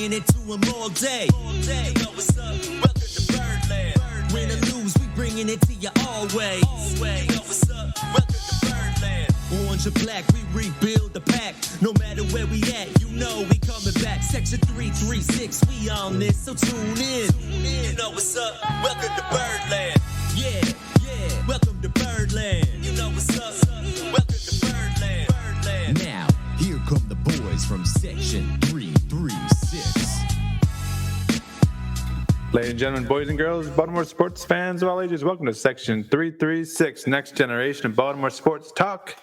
bringing it to them all day. You know what's up? Welcome to Birdland. Win or lose, we bringing it to you always. You know what's up? Welcome to Birdland. Orange or black, we rebuild the pack. No matter where we at, you know we coming back. Section 336, we on this, so tune in. You know what's up? Welcome to Birdland. Yeah, welcome to Birdland. You know what's up? Welcome to Birdland. Now, here come the boys from Section 336. Ladies and gentlemen, boys and girls, Baltimore sports fans of all ages, welcome to Section 336, Next Generation of Baltimore Sports Talk.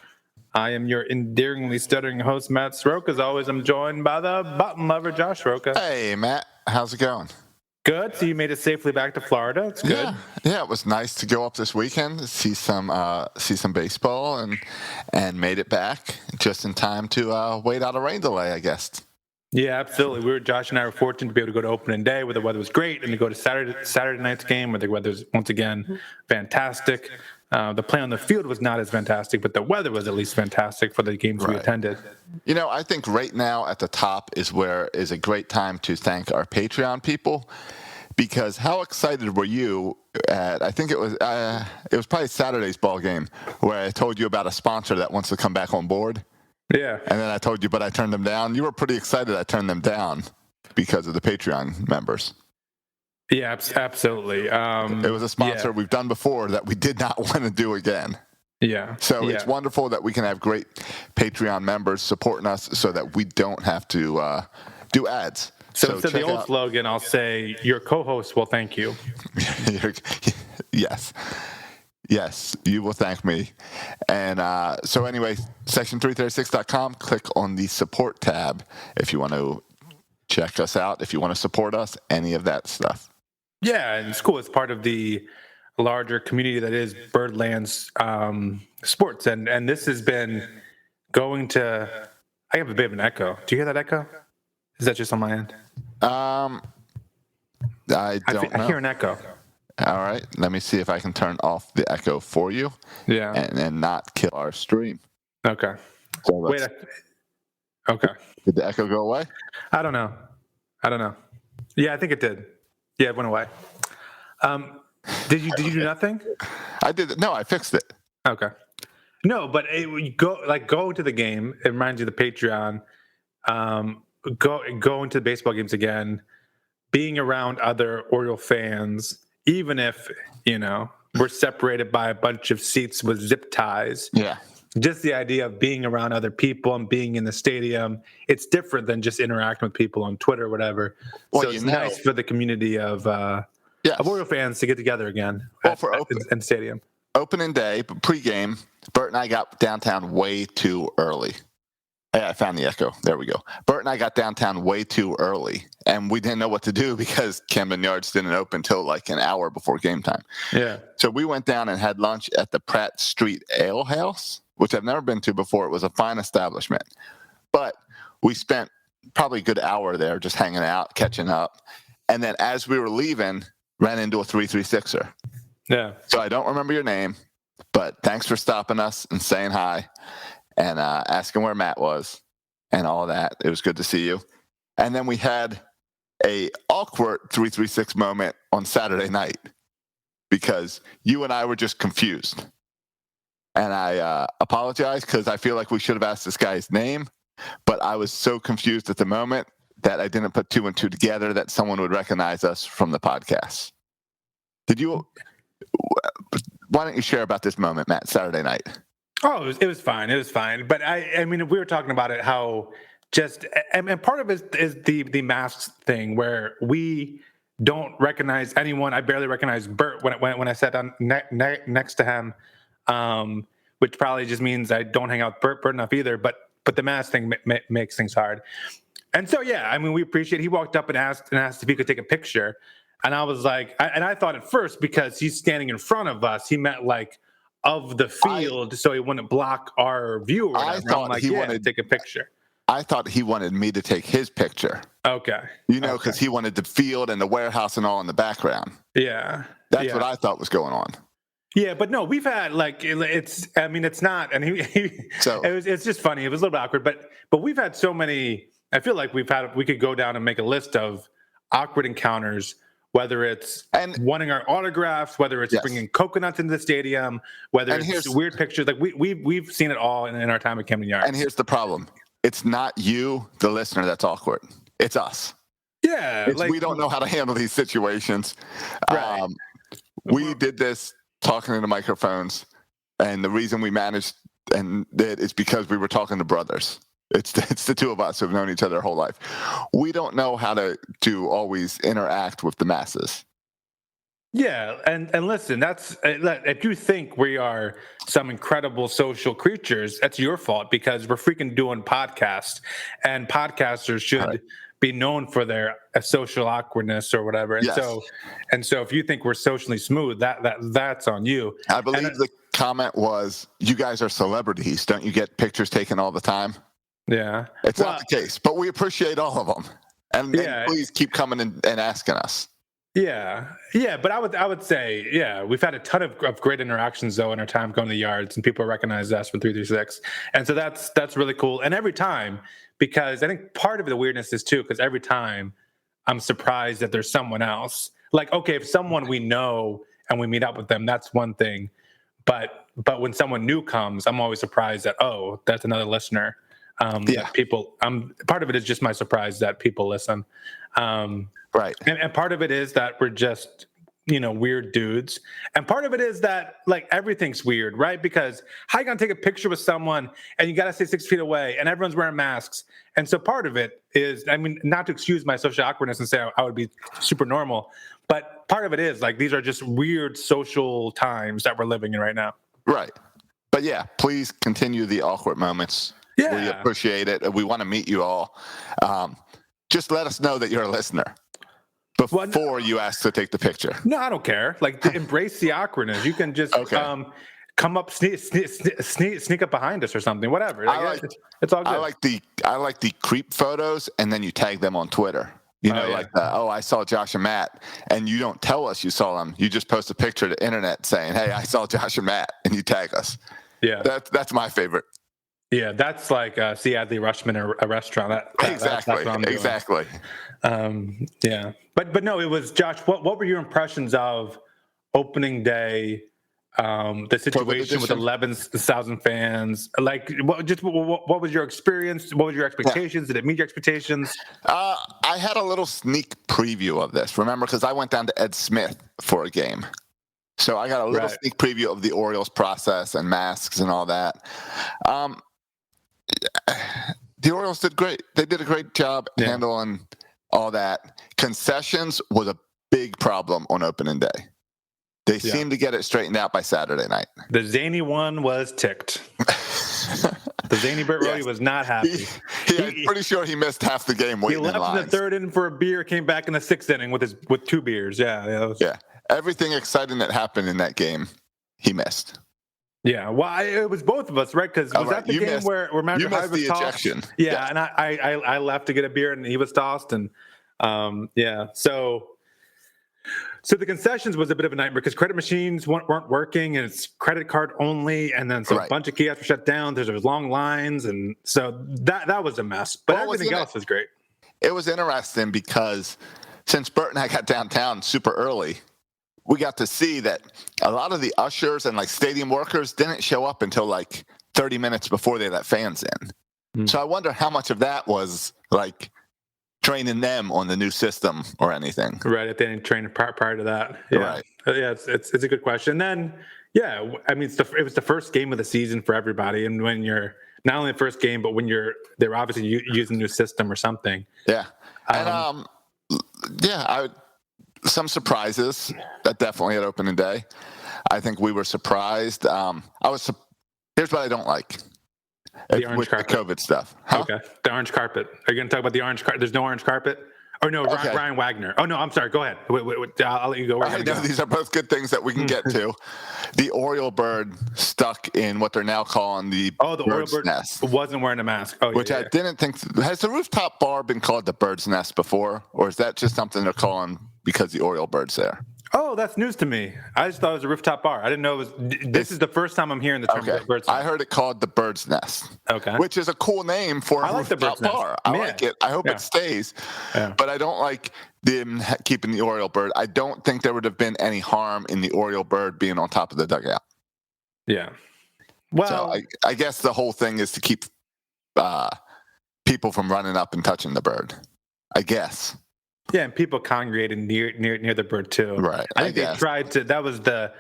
I am your endearingly stuttering host, Matt Sroka. As always, I'm joined by the button lover, Josh Sroka. Hey, Matt. How's it going? Good. So you made it safely back to Florida. It's good. Yeah, it was nice to go up this weekend, see some baseball, and made it back just in time to wait out a rain delay, I guess. Yeah, absolutely. Josh and I were fortunate to be able to go to opening day where the weather was great, and to go to Saturday night's game where the weather's once again fantastic. The play on the field was not as fantastic, but the weather was at least fantastic for the games we attended. You know, I think right now at the top is a great time to thank our Patreon people, because how excited were you at, I think it was probably Saturday's ball game where I told you about a sponsor that wants to come back on board. Yeah. And then I told you, but I turned them down. You were pretty excited I turned them down because of the Patreon members. Yeah, absolutely. It was a sponsor we've done before that we did not want to do again. Yeah. So it's wonderful that we can have great Patreon members supporting us so that we don't have to do ads. So instead of the old slogan, I'll say your co-host will thank you. Yes, you will thank me. And so anyway, section336.com, click on the support tab if you want to check us out, if you want to support us, any of that stuff. Yeah, and it's cool. It's part of the larger community that is Birdland's sports. And this has been going to, I have a bit of an echo. Do you hear that echo? Is that just on my end? I don't know. I hear an echo. All right, let me see if I can turn off the echo for you. Yeah. And not kill our stream. Okay. So okay. Did the echo go away? I don't know. Yeah, I think it did. Yeah, it went away. Did you do nothing? I did. No, I fixed it. Okay. No, but go to the game. It reminds you of the Patreon. Go into the baseball games again. Being around other Orioles fans, even if we're separated by a bunch of seats with zip ties. Yeah. Just the idea of being around other people and being in the stadium, it's different than just interacting with people on Twitter or whatever. Well, so it's nice for the community of Orioles fans to get together again in the stadium. Opening day, pregame, Bert and I got downtown way too early. Yeah, I found the echo. There we go. Bert and I got downtown way too early, and we didn't know what to do because Camden Yards didn't open until like an hour before game time. Yeah. So we went down and had lunch at the Pratt Street Ale House, which I've never been to before. It was a fine establishment. But we spent probably a good hour there just hanging out, catching up. And then as we were leaving, ran into a 336er. Yeah. So I don't remember your name, but thanks for stopping us and saying hi and asking where Matt was and all that. It was good to see you. And then we had a awkward 336 moment on Saturday night because you and I were just confused. And I apologize because I feel like we should have asked this guy's name, but I was so confused at the moment that I didn't put two and two together that someone would recognize us from the podcast. Why don't you share about this moment, Matt, Saturday night? Oh, it was fine. It was fine. But I mean, we were talking about it, how and part of it is the masks thing where we don't recognize anyone. I barely recognize Bert when I sat down next to him, which probably just means I don't hang out with Bert enough either. But the mask thing makes things hard. And so, yeah, I mean, we appreciate it. He walked up and asked if he could take a picture. And I was like, I thought at first because he's standing in front of us, he meant like of the field, so he wouldn't block our view. Or I thought he wanted to take a picture. I thought he wanted me to take his picture. Okay. Because he wanted the field and the warehouse and all in the background. Yeah. That's what I thought was going on. Yeah, but no, we've had it's not, and it's just funny. It was a little bit awkward, but we've had so many I feel like we could go down and make a list of awkward encounters, whether it's wanting our autographs, whether it's bringing coconuts into the stadium, whether it's weird pictures. Like we've seen it all in our time at Camden Yards. And here's the problem. It's not you, the listener, that's awkward. It's us. Yeah. We don't know how to handle these situations. Right. We did this talking into microphones, and the reason we managed and did is because we were talking to brothers. It's the two of us who've known each other our whole life. We don't know how to always interact with the masses. Yeah, and listen, that's if you think we are some incredible social creatures, that's your fault, because we're freaking doing podcasts, and podcasters should be known for their social awkwardness or whatever. And so if you think we're socially smooth, that's on you. I believe the comment was, "You guys are celebrities. Don't you get pictures taken all the time?" Yeah, it's not the case, but we appreciate all of them, and please keep coming and asking us. Yeah, but I would say, we've had a ton of great interactions though in our time going to the yards, and people recognize us from 336, and so that's really cool. And every time, because I think part of the weirdness is too, because every time I'm surprised that there's someone else. Like, okay, if someone we know and we meet up with them, that's one thing, but when someone new comes, I'm always surprised that, oh, that's another listener. That people, part of it is just my surprise that people listen. Right. And part of it is that we're just, weird dudes. And part of it is that, like, everything's weird, right? Because how you going to take a picture with someone and you got to stay 6 feet away and everyone's wearing masks? And so part of it is, not to excuse my social awkwardness and say I would be super normal, but part of it is, like, these are just weird social times that we're living in right now. Right. But please continue the awkward moments. Yeah. We appreciate it. We want to meet you all. Just let us know that you're a listener before you ask to take the picture. No, I don't care. Like, embrace the awkwardness. You can just come up, sneak up behind us or something. Whatever. It's all good. I like the creep photos, and then you tag them on Twitter. I saw Josh and Matt, and you don't tell us you saw them. You just post a picture to the internet saying, "Hey, I saw Josh and Matt," and you tag us. Yeah, that's my favorite. Yeah, that's like see Adley Rushman a restaurant. Exactly. That's what I'm doing. Exactly. But no, it was Josh. What were your impressions of opening day? The situation with 11,000 fans. Like, what was your experience? What was your expectations? Did it meet your expectations? I had a little sneak preview of this. Remember, because I went down to Ed Smith for a game. So I got a little sneak preview of the Orioles process and masks and all that. The Orioles did great. They did a great job handling all that. Concessions was a big problem on opening day. They seemed to get it straightened out by Saturday night. The zany one was ticked. The zany Bert Rody was not happy. I'm pretty sure he missed half the game waiting in lines. He left in the third inning for a beer, came back in the sixth inning with 2 beers. Yeah. Everything exciting that happened in that game, he missed. Yeah, well, it was both of us, right? Because was that the game where Matt you missed was the tossed? ejection? Yeah, and I left to get a beer, and he was tossed, and So the concessions was a bit of a nightmare because credit machines weren't working, and it's credit card only, and then a bunch of kiosks were shut down. There's long lines, and so that was a mess. But everything else was great. It was interesting because since Bert and I got downtown super early, we got to see that a lot of the ushers and like stadium workers didn't show up until like 30 minutes before they let fans in. So I wonder how much of that was like training them on the new system or anything. Right, if they didn't train prior to that. Yeah. Right. Yeah, it's a good question. And then, it was the first game of the season for everybody. And when you're not only the first game, but when they're obviously using a new system or something. Yeah. And some surprises that definitely at opening day. I think we were surprised. Here's what I don't like. The orange carpet. The COVID stuff. Huh? Okay. The orange carpet. Are you going to talk about the orange carpet? There's no orange carpet? Or no, okay. Ryan Wagner. Oh, no, I'm sorry. Go ahead. Wait, I'll let you go. I know these are both good things that we can get to. The Oriole bird stuck in what they're now calling the bird's Oriole nest. Bird wasn't wearing a mask. Oh, which I didn't think. Has the rooftop bar been called the bird's nest before? Or is that just something they're calling because the Oriole bird's there? Oh, that's news to me. I just thought it was a rooftop bar. I didn't know it was. This is the first time I'm hearing the term bird's nest. I heard it called the Bird's Nest. Okay. Which is a cool name for a rooftop bar. I like it. I hope it stays. Yeah. But I don't like them keeping the Oriole bird. I don't think there would have been any harm in the Oriole bird being on top of the dugout. Yeah. Well, so I guess the whole thing is to keep people from running up and touching the bird. I guess. Yeah, and people congregating near the bird too. Right. I think they tried to. That was the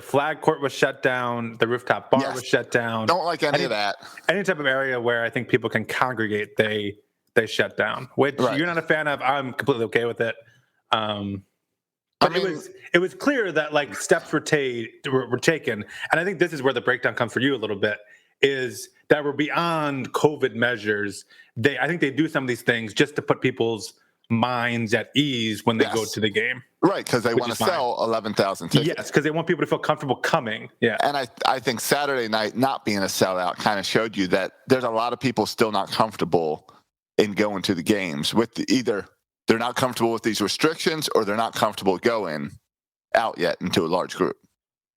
flag court was shut down. The rooftop bar was shut down. Don't like any of that. Any type of area where I think people can congregate, they shut down. Which you're not a fan of. I'm completely okay with it. But it was clear that like steps were taken, and I think this is where the breakdown comes for you a little bit. Is that we're beyond COVID measures. I think they do some of these things just to put people's minds at ease when they go to the game. Right, because they want to sell 11,000 tickets. Yes, because they want people to feel comfortable coming. Yeah. And I think Saturday night not being a sellout kind of showed you that there's a lot of people still not comfortable in going to the games with either they're not comfortable with these restrictions or they're not comfortable going out yet into a large group.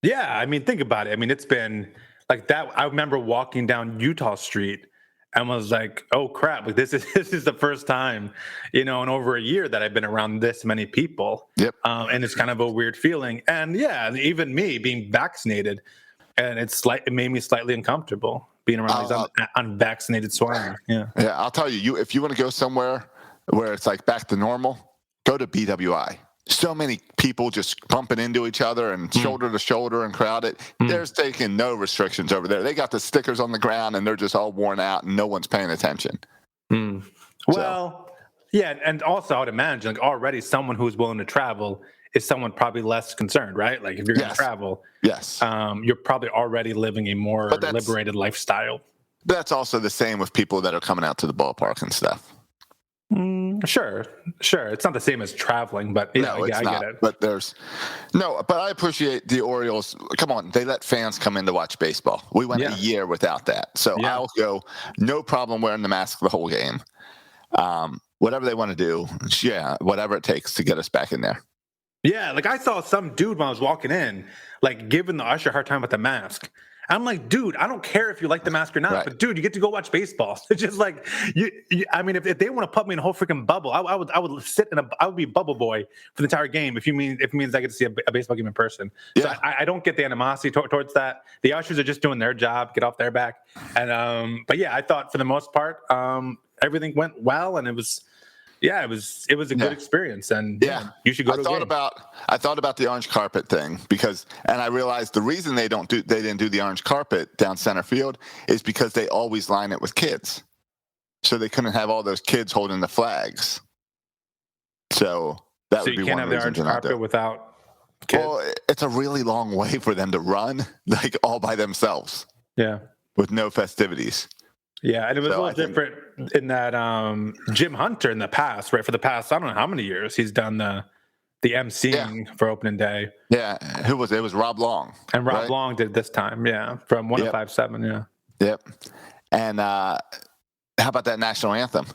Yeah, I mean, think about it. I mean, it's been like that. I remember walking down Utah Street and was like, oh crap, like this is the first time, in over a year that I've been around this many people. Yep. And it's kind of a weird feeling. And yeah, even me being vaccinated, and it made me slightly uncomfortable being around these unvaccinated swine. Yeah. Yeah, I'll tell you, if you want to go somewhere where it's like back to normal, go to BWI. So many people just bumping into each other and shoulder to shoulder and crowded. There's taking no restrictions over there. They got the stickers on the ground and they're just all worn out and no one's paying attention. Well, yeah, and also I would imagine like already someone who's willing to travel is someone probably less concerned, right? Like if you're going to travel, you're probably already living a more liberated lifestyle. That's also the same with people that are coming out to the ballpark and stuff. Sure. It's not the same as traveling, but I get it. But but I appreciate the Orioles. Come on, they let fans come in to watch baseball. We went a year without that, so I'll go. No problem wearing the mask the whole game. Whatever they want to do, whatever it takes to get us back in there. Yeah, like I saw some dude when I was walking in, like giving the usher a hard time with the mask. I'm like, dude, I don't care if you like the mask or not, but dude, you get to go watch baseball. It's just like, I mean, if they want to put me in a whole freaking bubble, I would sit I would be bubble boy for the entire game if it means I get to see a baseball game in person. So I don't get the animosity towards that. The ushers are just doing their job, get off their back. And but yeah, I thought for the most part, everything went well, and it was a good experience, and you should go to a game. I thought about the orange carpet thing and I realized the reason they didn't do the orange carpet down center field is because they always line it with kids, so they couldn't have all those kids holding the flags. So that would be one reason. So you can't have the orange carpet without kids. Well, it's a really long way for them to run, like all by themselves. Yeah, with no festivities. Yeah, and it was a little different in that Jim Hunter in the past, right? For the past, I don't know how many years, he's done the emceeing for opening day. Yeah, who was it? It was Rob Long. And Rob Long did this time, from 105.7, Yep. And how about that national anthem?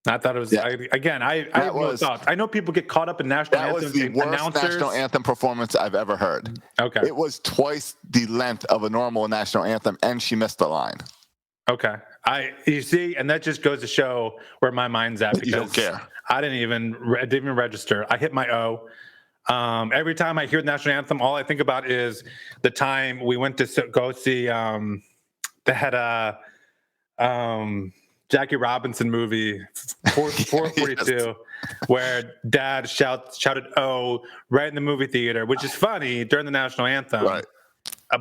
I thought it was, I have no thoughts. I know people get caught up in national anthems. That was the worst national anthem performance I've ever heard. Okay. It was twice the length of a normal national anthem, and she missed the line. Okay. You see, and that just goes to show where my mind's at, because you don't care. I didn't even register. I hit my O. Every time I hear the national anthem, all I think about is the time we went to go see that Jackie Robinson movie 442 where Dad shouted "Oh" right in the movie theater, which is funny during the national anthem, right?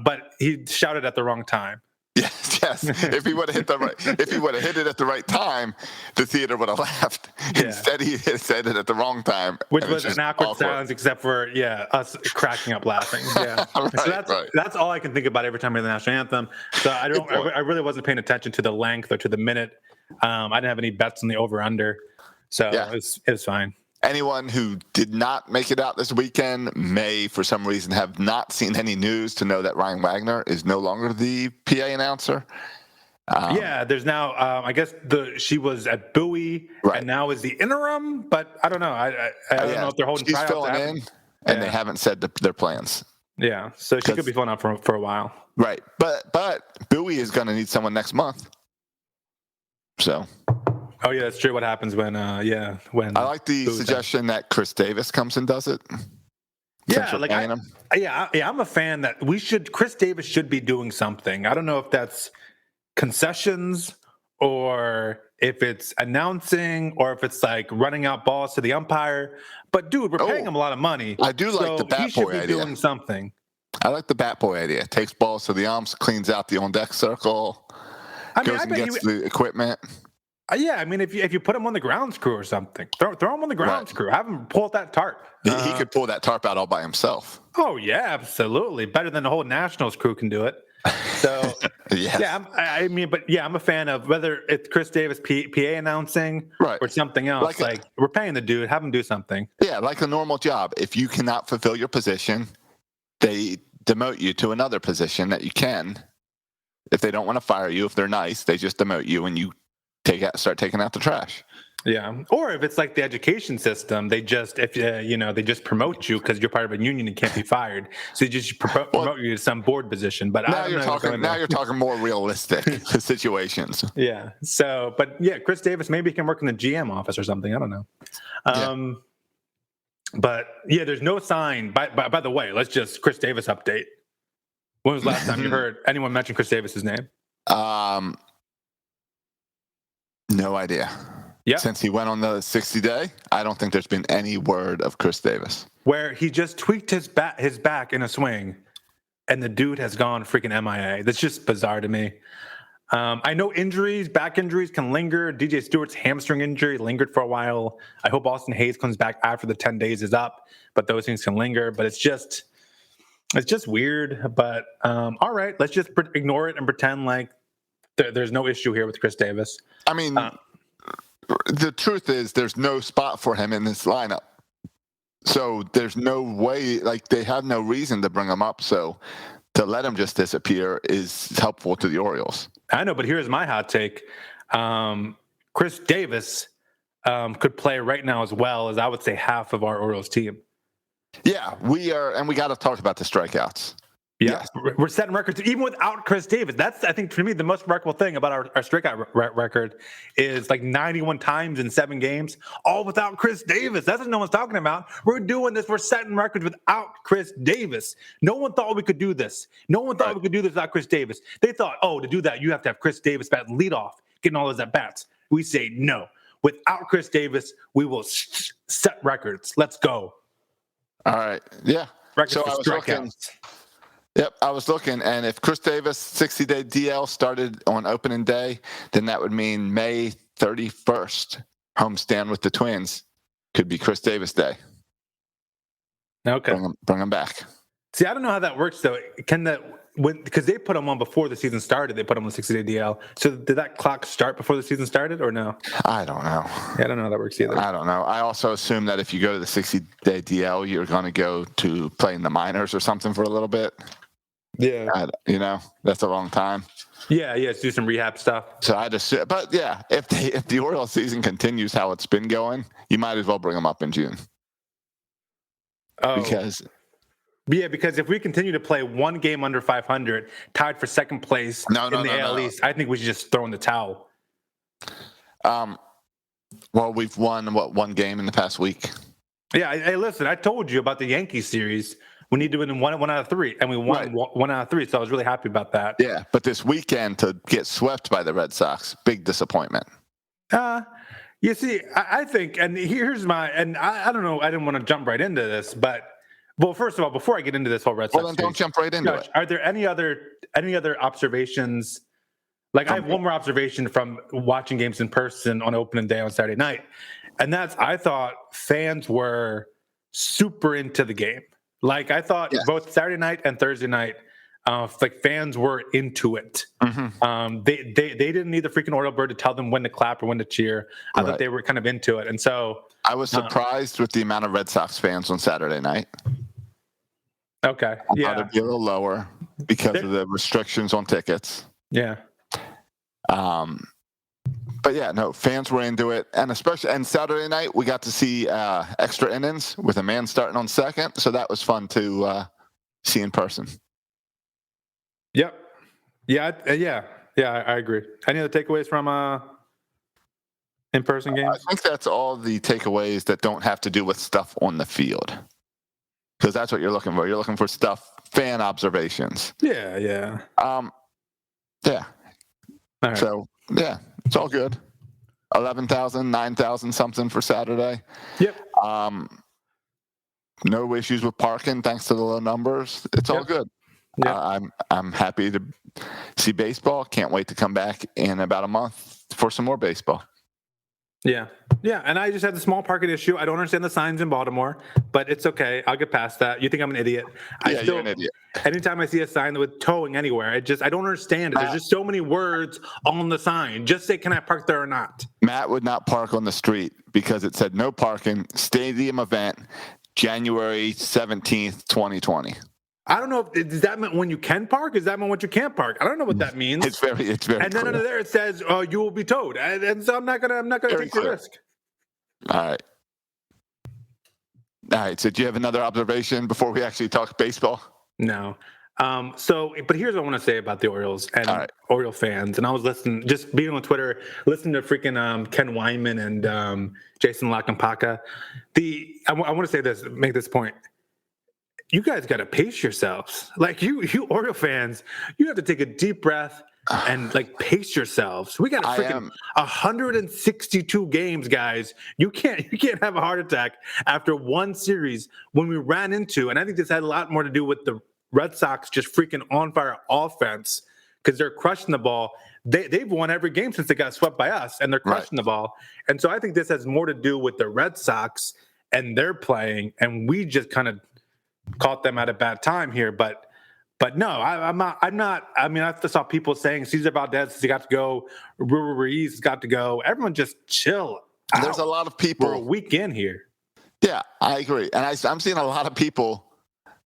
But he shouted at the wrong time. Yes. If he would have hit it at the right time, the theater would have laughed. Yeah. Instead, he said it at the wrong time, which was an awkward silence, except for us cracking up laughing. Yeah, so that's all I can think about every time I hear the national anthem. So I really wasn't paying attention to the length or to the minute. I didn't have any bets on the over/under, so it was fine. Anyone who did not make it out this weekend may, for some reason, have not seen any news to know that Ryan Wagner is no longer the PA announcer. There's now, I guess she was at Bowie and now is the interim, but I don't know. I don't know if they're holding she's tryouts. filling in. and they haven't said their plans. Yeah, so she could be filling out for a while. Right, but Bowie is going to need someone next month. So. Oh yeah, that's true. What happens when when I like the suggestion that Chris Davis comes and does it. Yeah, like I'm a fan that Chris Davis should be doing something. I don't know if that's concessions or if it's announcing or if it's like running out balls to the umpire. But dude, we're paying him a lot of money. I do like the bat boy idea. He should be doing something. I like the bat boy idea. Takes balls to the umps, cleans out the on deck circle, goes and gets the equipment. Yeah, I mean, if you put him on the grounds crew or something, throw him on the grounds crew. Have him pull out that tarp. He could pull that tarp out all by himself. Oh yeah, absolutely. Better than the whole Nationals crew can do it. So yes. Yeah, I'm a fan of whether it's Chris Davis PA announcing or something else. Like we're paying the dude, have him do something. Yeah, like a normal job. If you cannot fulfill your position, they demote you to another position that you can. If they don't want to fire you, if they're nice, they just demote you and you start taking out the trash. Yeah, or if it's like the education system, they just they just promote you because you're part of a union and can't be fired. So they just promote you to some board position. But now you're talking more realistic situations. Yeah. So, but yeah, Chris Davis maybe he can work in the GM office or something. I don't know. But yeah, there's no sign. By the way, let's just Chris Davis update. When was the last time you heard anyone mention Chris Davis's name? No idea. Yeah. Since he went on the 60-day, I don't think there's been any word of Chris Davis. Where he just tweaked his back in a swing, and the dude has gone freaking MIA. That's just bizarre to me. I know back injuries can linger. DJ Stewart's hamstring injury lingered for a while. I hope Austin Hayes comes back after the 10 days is up, but those things can linger. But it's just weird. But all right, let's just ignore it and pretend like there's no issue here with Chris Davis. I mean, the truth is there's no spot for him in this lineup. So there's no way, like they have no reason to bring him up. So to let him just disappear is helpful to the Orioles. I know, but here's my hot take. Chris Davis could play right now as well as I would say half of our Orioles team. Yeah, we are, and we got to talk about the strikeouts. Yeah, yes. We're setting records even without Chris Davis. That's, I think, for me, the most remarkable thing about our strikeout record is like 91 times in 7 games, all without Chris Davis. That's what no one's talking about. We're doing this. We're setting records without Chris Davis. No one thought we could do this. No one thought we could do this without Chris Davis. They thought, to do that, you have to have Chris Davis bat leadoff, getting all those at-bats. We say no. Without Chris Davis, we will set records. Let's go. All right. Yeah. Records for strikeouts. Yep, I was looking, and if Chris Davis' 60-day DL started on opening day, then that would mean May 31st, homestand with the Twins, could be Chris Davis Day. Okay. Bring him back. See, I don't know how that works, though. Because they put him on before the season started, they put him on 60-day DL. So did that clock start before the season started, or no? I don't know. Yeah, I don't know how that works either. I don't know. I also assume that if you go to the 60-day DL, you're going to go to play in the minors or something for a little bit. Yeah, that's a long time. Yeah, let's do some rehab stuff. So I just, but yeah, if the Orioles season continues how it's been going, you might as well bring them up in June. Oh, because if we continue to play one game under 500, tied for second place in the AL East, I think we should just throw in the towel. Well, we've won one game in the past week. Yeah, hey, listen, I told you about the Yankees series. We need to win one out of 3, and we won 1 out of 3. So I was really happy about that. Yeah, but this weekend to get swept by the Red Sox, big disappointment. You see, I think, and here's I don't know, I didn't want to jump right into this, but first of all, before I get into this whole Red Sox, well, then don't jump right into it. Are there any other observations? Like I have one more observation from watching games in person on opening day on Saturday night, and that's I thought fans were super into the game. Like I thought both Saturday night and Thursday night, like fans were into it. Mm-hmm. They didn't need the freaking Oriole bird to tell them when to clap or when to cheer. I thought they were kind of into it, and so I was surprised with the amount of Red Sox fans on Saturday night. Okay, I thought it'd be a little lower because of the restrictions on tickets. Yeah. But yeah, no, fans were into it, and Saturday night we got to see extra innings with a man starting on second, so that was fun to see in person. Yep. Yeah. I agree. Any other takeaways from in-person games? I think that's all the takeaways that don't have to do with stuff on the field, because that's what you're looking for. You're looking for fan observations. Yeah. Yeah. All right. So yeah, it's all good. 11,000, 9,000 something for Saturday. Yep. No issues with parking thanks to the low numbers. It's all good. Yeah. I'm happy to see baseball. Can't wait to come back in about a month for some more baseball. Yeah. And I just had the small parking issue. I don't understand the signs in Baltimore, but it's okay. I'll get past that. You think I'm an idiot? You're an idiot. Anytime I see a sign with towing anywhere, I don't understand it. There's just so many words on the sign. Just say, can I park there or not? Matt would not park on the street because it said no parking, stadium event, January 17th, 2020. I don't know. Does that mean when you can park? Does that mean when you can't park? I don't know what that means. It's very. And then clear. Under there it says, you will be towed. And so I'm not gonna take the risk. All right. So do you have another observation before we actually talk baseball? No. But here's what I want to say about the Orioles and Oriole fans. And I was just being on Twitter, listening to freaking Ken Wyman and Jason Lakampaka. I want to say this, make this point. You guys got to pace yourselves. Like you Oriole fans, you have to take a deep breath and pace yourselves. We got to freaking 162 games, guys. You can't have a heart attack after one series when we ran into, and I think this had a lot more to do with the Red Sox just freaking on fire offense because they're crushing the ball. They've won every game since they got swept by us, and they're crushing the ball. And so I think this has more to do with the Red Sox and they're playing, and we just kind of caught them at a bad time here. But no, I'm not. I mean, I saw people saying Cesar Valdez has got to go, Ruiz has got to go. Everyone just chill. There's a lot of people. We're a week in here. Yeah, I agree, and I'm seeing a lot of people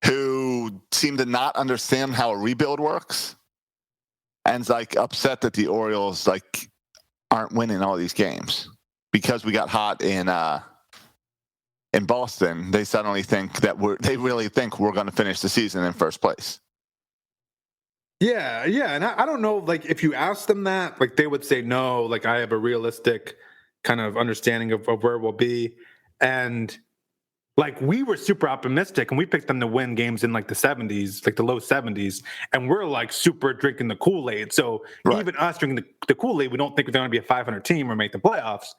who seem to not understand how a rebuild works, and upset that the Orioles aren't winning all these games because we got hot in Boston. They suddenly think that they really think we're going to finish the season in first place. Yeah, and I don't know, if you ask them that, they would say no. I have a realistic kind of understanding of where we'll be, and we were super optimistic, and we picked them to win games in the 70s, the low 70s, and we're super drinking the Kool-Aid. So even us drinking the Kool-Aid, we don't think they're going to be a 500 team or make the playoffs,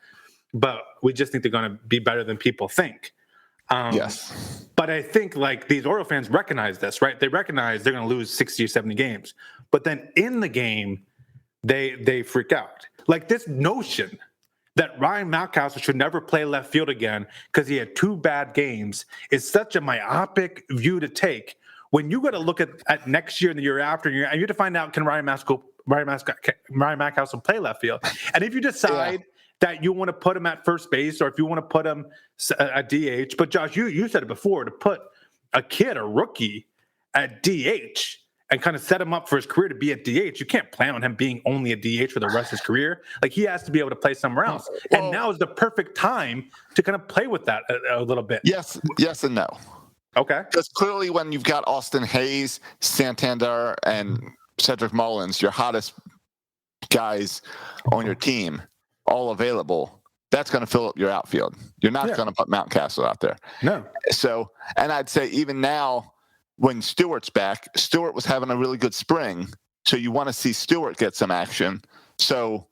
but we just think they're going to be better than people think. Yes. But I think these Oriole fans recognize this, right? They recognize they're going to lose 60 or 70 games, but then in the game, they freak out. This notion that Ryan Mountcastle should never play left field again because he had 2 bad games is such a myopic view to take. When you got to look at next year and the year after, and you have to find out, can Ryan Mountcastle play left field? And if you decide that you want to put him at first base, or if you want to put him at DH, but Josh, you said it before, to put a rookie at DH and kind of set him up for his career to be at DH, you can't plan on him being only a DH for the rest of his career. He has to be able to play somewhere else. Well, and now is the perfect time to kind of play with that a little bit. Yes and no. Okay. Because clearly when you've got Austin Hayes, Santander, and Cedric Mullins, your hottest guys on your team, all available, that's going to fill up your outfield. You're not going to put Mountcastle out there. No. So, and I'd say even now, when Stewart's back, Stewart was having a really good spring. So you want to see Stewart get some action. So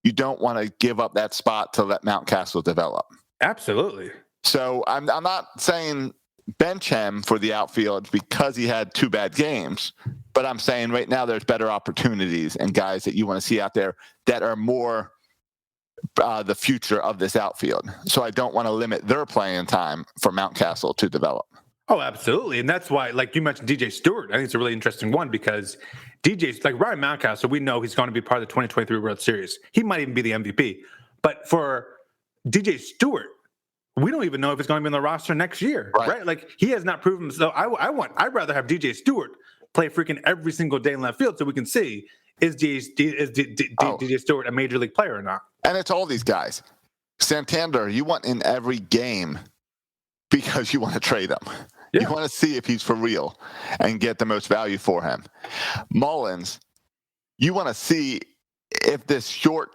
you don't want to give up that spot to let Mountcastle develop. Absolutely. So I'm not saying bench him for the outfield because he had 2 bad games, but I'm saying right now there's better opportunities and guys that you want to see out there that are more the future of this outfield. So I don't want to limit their playing time for Mountcastle to develop. Oh, absolutely. And that's why, you mentioned DJ Stewart, I think it's a really interesting one because DJ's Ryan Mountcastle, we know he's going to be part of the 2023 World Series. He might even be the MVP. But for DJ Stewart, we don't even know if he's going to be on the roster next year, right? He has not proven himself. I'd rather have DJ Stewart play freaking every single day in left field so we can see is DJ Stewart a major league player or not. And it's all these guys. Santander, you want in every game because you want to trade him. Yeah. You want to see if he's for real and get the most value for him. Mullins, you want to see if this short,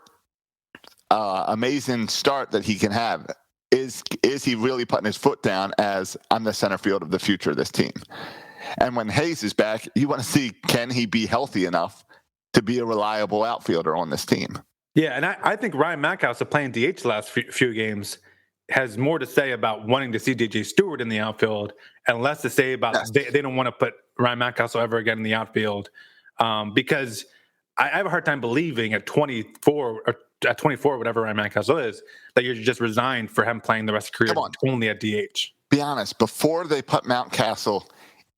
amazing start that he can have, is he really putting his foot down as I'm the center field of the future of this team? And when Hayes is back, you want to see, can he be healthy enough to be a reliable outfielder on this team? Yeah, and I think Ryan Mackhouse, playing DH the last few games, has more to say about wanting to see DJ Stewart in the outfield and less to say about they don't want to put Ryan Mackhouse ever again in the outfield, because I have a hard time believing at 24 or at 24, whatever Ryan Mackhouse is, that you're just resigned for him playing the rest of his career only at DH. Be honest, before they put Mountcastle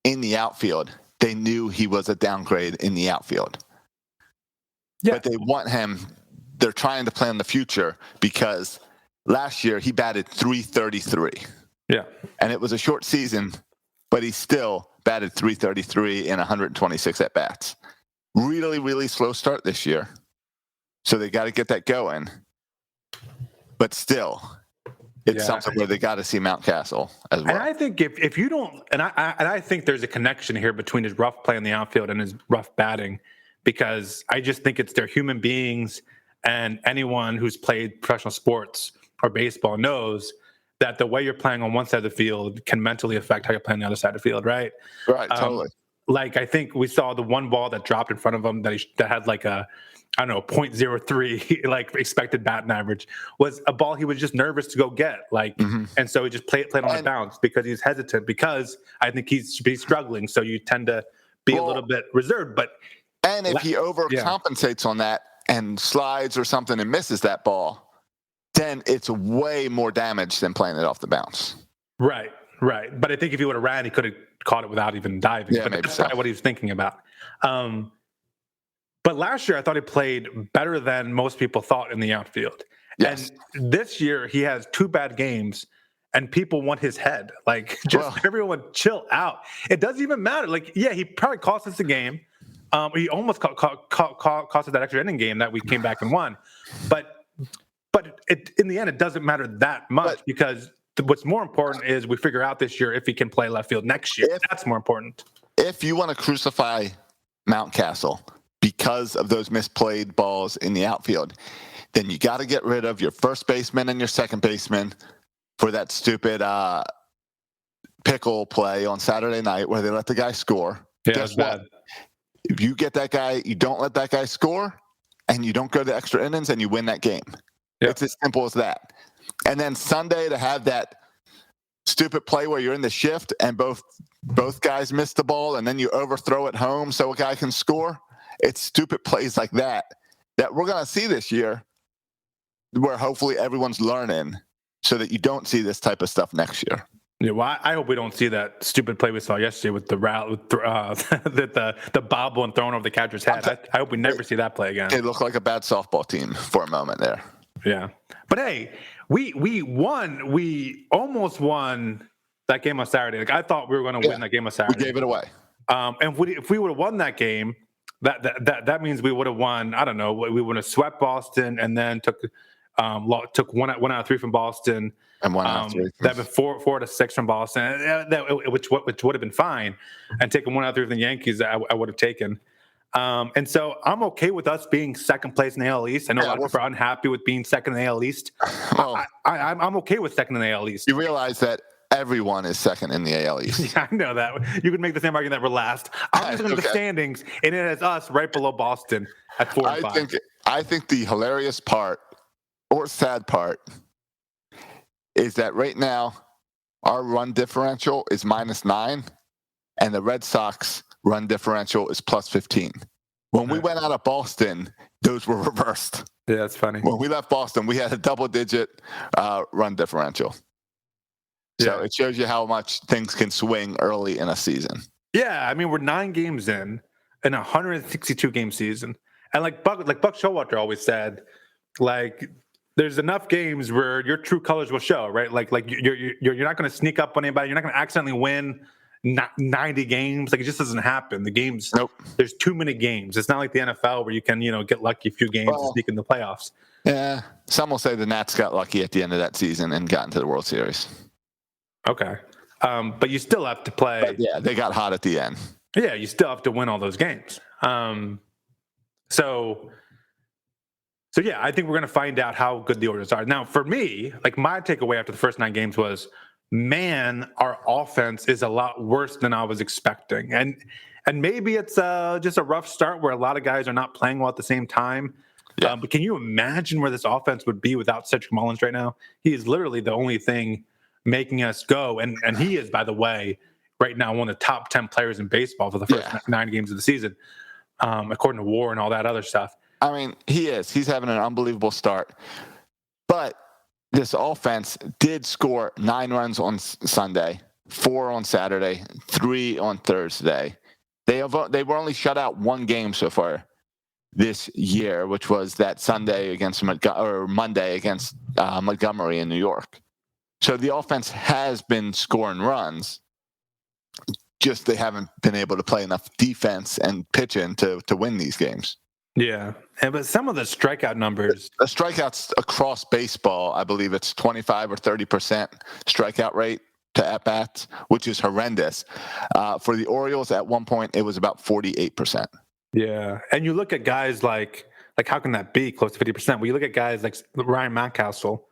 in the outfield, they knew he was a downgrade in the outfield. Yeah. But they want him. They're trying to plan the future because last year he batted .333. Yeah. And it was a short season, but he still batted .333 in 126 at-bats. Really, really slow start this year. So they got to get that going. But still, it's something where they got to see Mountcastle as well. And I think if you don't, and I think there's a connection here between his rough play in the outfield and his rough batting, because I just think they're human beings, and anyone who's played professional sports or baseball knows that the way you're playing on one side of the field can mentally affect how you're playing on the other side of the field, right? Right, totally. Like, I think we saw the one ball that dropped in front of him that had like a, I don't know, .03 like expected batting average, was a ball he was just nervous to go get. Like, and so he just played on the bounce because he's hesitant, because I think he's struggling. So you tend to be a little bit reserved. And if he overcompensates on that and slides or something and misses that ball, then it's way more damage than playing it off the bounce. Right. But I think if he would have ran, he could have caught it without even diving. Yeah, but maybe that's probably what he was thinking about. But last year, I thought he played better than most people thought in the outfield. Yes. And this year, he has 2 bad games, and people want his head. Like, everyone chill out. It doesn't even matter. Like, yeah, he probably cost us the game. He almost cost us that extra inning game that we came back and won. But in the end, it doesn't matter that much, because what's more important is we figure out this year if he can play left field next year. That's more important. If you want to crucify Mountcastle because of those misplayed balls in the outfield, then you got to get rid of your first baseman and your second baseman for that stupid pickle play on Saturday night where they let the guy score. Yeah, that's bad. If you get that guy, you don't let that guy score, and you don't go to extra innings, and you win that game. Yep. It's as simple as that. And then Sunday, to have that stupid play where you're in the shift and both guys miss the ball, and then you overthrow it home so a guy can score. It's stupid plays like that we're going to see this year, where hopefully everyone's learning so that you don't see this type of stuff next year. Yeah, well, I hope we don't see that stupid play we saw yesterday with the bobble and throwing over the catcher's head. I hope we never see that play again. It looked like a bad softball team for a moment there. Yeah, but hey, we won. We almost won that game on Saturday. Like, I thought we were going to win that game on Saturday. We gave it away. And if we would have won that game, that means we would have won. I don't know. We would have swept Boston and then took one out of 3 from Boston. And 1 out of 3. That been 4 out of 6 from Boston, which would have been fine. And taking 1 out of 3 from the Yankees, I would have taken. And so I'm okay with us being second place in the AL East. I know a lot of people are unhappy with being second in the AL East. I'm okay with second in the AL East. You realize that everyone is second in the AL East. Yeah, I know that. You could make the same argument that we're last. I'm just looking at the standings, and it has us right below Boston at 4 and 5. I think the hilarious part, or sad part, is that right now our run differential is -9, and the Red Sox run differential is +15. When we went out of Boston, those were reversed. Yeah, that's funny. When we left Boston, we had a double-digit run differential. So it shows you how much things can swing early in a season. Yeah, I mean, we're 9 games in a 162-game season. And like Buck Showalter always said, like, there's enough games where your true colors will show, right? Like you're not going to sneak up on anybody. You're not going to accidentally win 90 games. Like, it just doesn't happen. The games, Nope. there's too many games. It's not like the NFL where you can, get lucky a few games and sneak in the playoffs. Yeah. Some will say the Nats got lucky at the end of that season and got into the World Series. Okay. But you still have to play. But yeah, they got hot at the end. Yeah, you still have to win all those games. So yeah, I think we're going to find out how good the Orioles are. Now, for me, like, my takeaway after the first 9 games was, man, our offense is a lot worse than I was expecting. And maybe it's just a rough start where a lot of guys are not playing well at the same time. Yeah. But can you imagine where this offense would be without Cedric Mullins right now? He is literally the only thing making us go. And he is, by the way, right now one of the top 10 players in baseball for the first 9 games of the season, according to WAR and all that other stuff. I mean, he is. He's having an unbelievable start. But this offense did score 9 runs on Sunday, 4 on Saturday, 3 on Thursday. They were only shut out 1 game so far this year, which was that Sunday against Monday against Montgomery in New York. So the offense has been scoring runs. Just they haven't been able to play enough defense and pitching to win these games. Yeah, but some of the strikeout numbers, the strikeouts across baseball, I believe it's 25 or 30% strikeout rate to at bats, which is horrendous. For the Orioles, at one point, it was about 48%. Yeah, and you look at guys like how can that be close to 50%? Well, you look at guys like Ryan Mountcastle,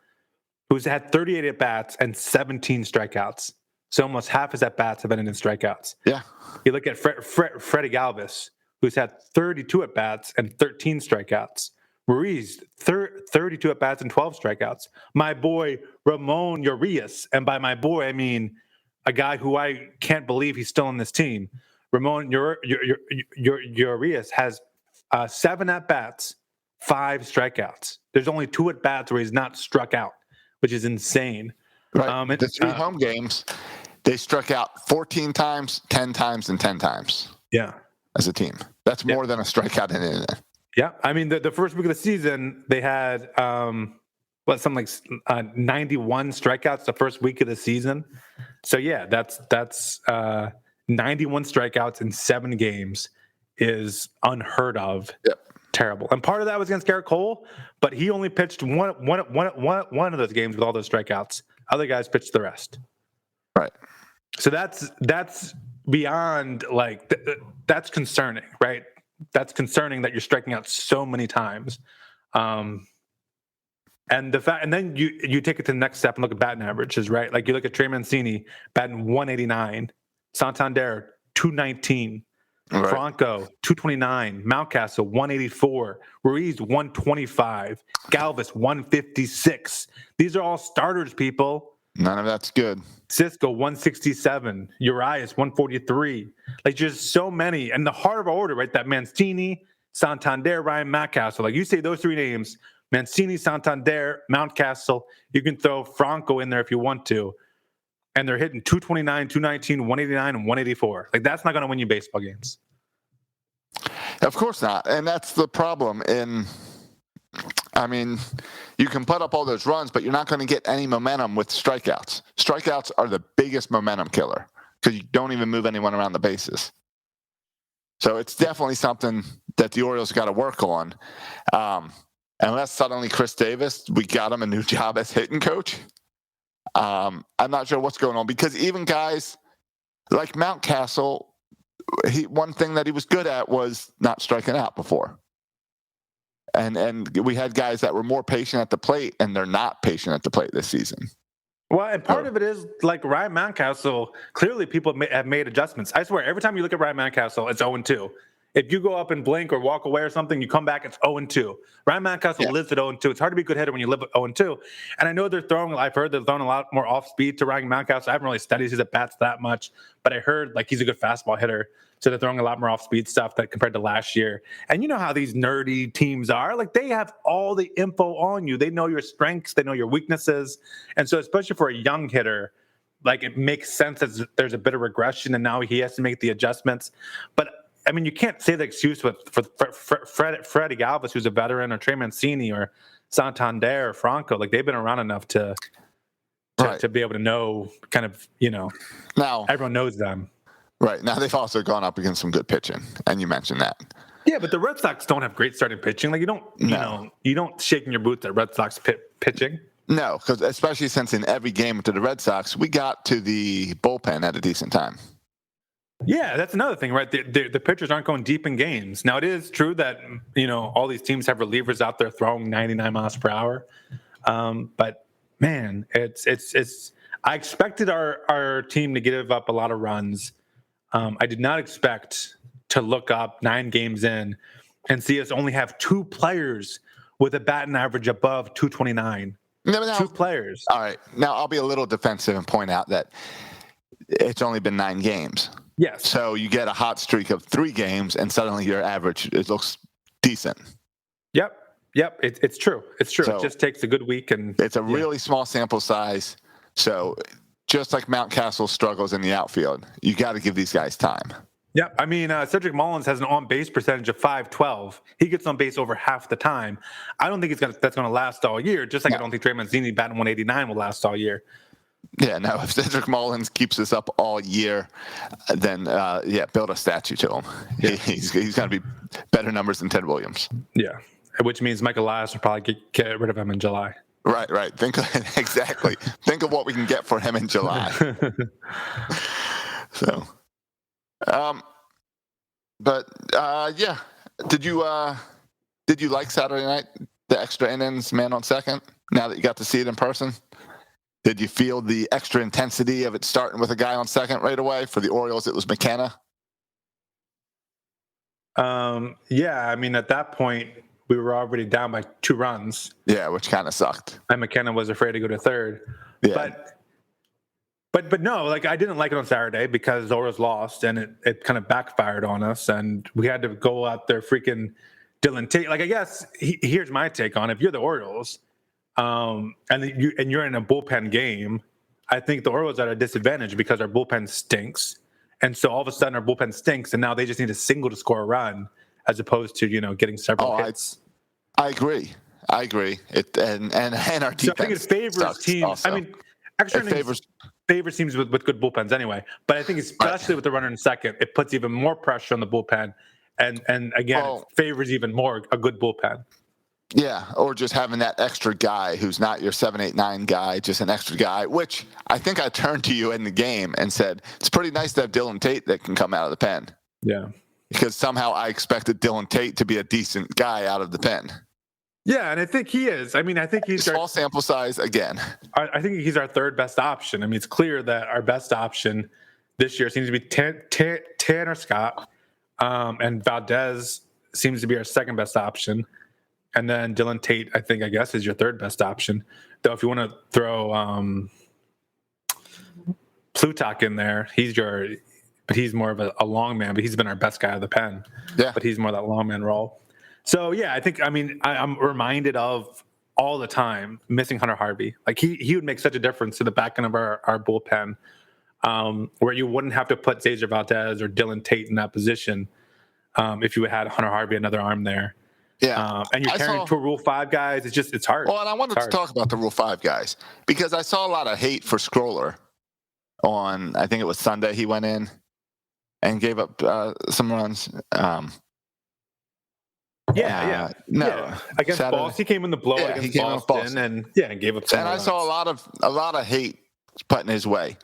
who's had 38 at bats and 17 strikeouts. So almost half his at bats have been in strikeouts. Yeah. You look at Freddie Galvis, who's had 32 at bats and 13 strikeouts. Ruiz, 32 at bats and 12 strikeouts. My boy Ramon Urias, and by my boy I mean a guy who I can't believe he's still on this team. Ramon Urias has 7 at bats, 5 strikeouts. There's only 2 at bats where he's not struck out, which is insane. Right. The 3 home games, they struck out 14 times, 10 times, and 10 times. Yeah. As a team. That's more than a strikeout in it. Yeah. I mean, the first week of the season, they had, 91 strikeouts the first week of the season. So, yeah, that's 91 strikeouts in 7 games is unheard of. Yep. Terrible. And part of that was against Garrett Cole, but he only pitched one of those games with all those strikeouts. Other guys pitched the rest. Right. So that's beyond, like, that's concerning, right? That's concerning that you're striking out so many times. And then you take it to the next step and look at batting averages, right? Like, you look at Trey Mancini batting 189, Santander 219, right. Franco 229, Mountcastle 184, Ruiz 125, Galvis 156. These are all starters, people. None of that's good. Cisco 167, Urias 143. Like, just so many. And the heart of our order, right? That Mancini, Santander, Ryan Mountcastle. Like, you say those 3 names, Mancini, Santander, Mountcastle. You can throw Franco in there if you want to. And they're hitting 229, 219, 189, and 184. Like, that's not going to win you baseball games. Of course not. And that's the problem. I mean, you can put up all those runs, but you're not going to get any momentum with strikeouts. Strikeouts are the biggest momentum killer because you don't even move anyone around the bases. So it's definitely something that the Orioles got to work on. Unless suddenly Chris Davis, we got him a new job as hitting coach. I'm not sure what's going on because even guys like Mountcastle, one thing that he was good at was not striking out before. And we had guys that were more patient at the plate, and they're not patient at the plate this season. Well, and part of it is, like, Ryan Mountcastle, clearly people have made adjustments. I swear, every time you look at Ryan Mountcastle, it's 0-2. If you go up and blink or walk away or something, you come back, it's 0-2. Ryan Mountcastle lives at 0-2. It's hard to be a good hitter when you live at 0-2. And I know I've heard they're throwing a lot more off speed to Ryan Mountcastle. I haven't really studied his at-bats that much, but I heard, like, he's a good fastball hitter. So they're throwing a lot more off-speed stuff that compared to last year. And you know how these nerdy teams are. Like, they have all the info on you. They know your strengths. They know your weaknesses. And so especially for a young hitter, like, it makes sense that there's a bit of regression, and now he has to make the adjustments. But, I mean, you can't say the excuse for Freddie Galvis, who's a veteran, or Trey Mancini, or Santander, or Franco. Like, they've been around enough to be able to know, kind of, now everyone knows them. Right. Now they've also gone up against some good pitching, and you mentioned that. Yeah, but the Red Sox don't have great starting pitching. Like you don't shaking your boots at Red Sox pitching. No, because especially since in every game to the Red Sox, we got to the bullpen at a decent time. Yeah, that's another thing, right? The pitchers aren't going deep in games. Now, it is true that, all these teams have relievers out there throwing 99 miles per hour. But, man, it's I expected our team to give up a lot of runs. I did not expect to look up 9 games in and see us only have 2 players with a batting average above 229. Now, 2 players. All right. Now, I'll be a little defensive and point out that it's only been 9 games. Yes. So you get a hot streak of 3 games, and suddenly your average, it looks decent. Yep. It's true. It's true. So it just takes a good week. And it's a really small sample size. So just like Mountcastle struggles in the outfield, you got to give these guys time. Yeah, I mean, Cedric Mullins has an on-base percentage of .512. He gets on base over half the time. I don't think that's going to last all year, just like I don't think Trey Mancini batting 189 will last all year. Yeah, no, if Cedric Mullins keeps this up all year, then, build a statue to him. Yeah. He's going to be better numbers than Ted Williams. Yeah, which means Michael Elias will probably get rid of him in July. Right. Exactly. Think of what we can get for him in July. So, did you like Saturday night, the extra innings, man on second, now that you got to see it in person? Did you feel the extra intensity of it starting with a guy on second right away? For the Orioles, it was McKenna. Yeah, I mean, at that point, we were already down by 2 runs. Yeah, which kind of sucked. And McKenna was afraid to go to third. Yeah. But no, like, I didn't like it on Saturday because the Orioles lost, and it kind of backfired on us, and we had to go out there freaking Dylan Tate. Like, I guess here's my take on it. If you're the Orioles, and you're in a bullpen game, I think the Orioles are at a disadvantage because our bullpen stinks, and so all of a sudden our bullpen stinks, and now they just need a single to score a run, as opposed to getting several hits. I agree. It and our defense. So I think it favors teams. Also. I mean, actually, favors teams with good bullpens anyway. But I think especially with the runner in second, it puts even more pressure on the bullpen, and again, it favors even more a good bullpen. Yeah, or just having that extra guy who's not your 7, 8, 9 guy, just an extra guy, which I think I turned to you in the game and said, it's pretty nice to have Dylan Tate that can come out of the pen. Yeah. Because somehow I expected Dylan Tate to be a decent guy out of the pen. Yeah, and I think he is. I mean, I think he's small sample size again. I think he's our 3rd best option. I mean, it's clear that our best option this year seems to be Tanner Scott, and Valdez seems to be our 2nd best option. And then Dylan Tate, I guess, is your 3rd best option. Though if you want to throw Plutak in there, but he's more of a long man, but he's been our best guy out of the pen. Yeah. But he's more that long man role. So, yeah, I'm reminded of all the time missing Hunter Harvey. Like, he would make such a difference to the back end of our bullpen, where you wouldn't have to put Cesar Valdez or Dylan Tate in that position if you had Hunter Harvey, another arm there. Yeah. And you're carrying 2 Rule 5 guys. It's hard. Well, and I wanted to talk about the Rule 5 guys because I saw a lot of hate for Scroller on, I think it was Sunday, he went in and gave up some runs. Against Boston, he came in the blowout against Boston, and gave up. And I saw a lot of hate put in his way.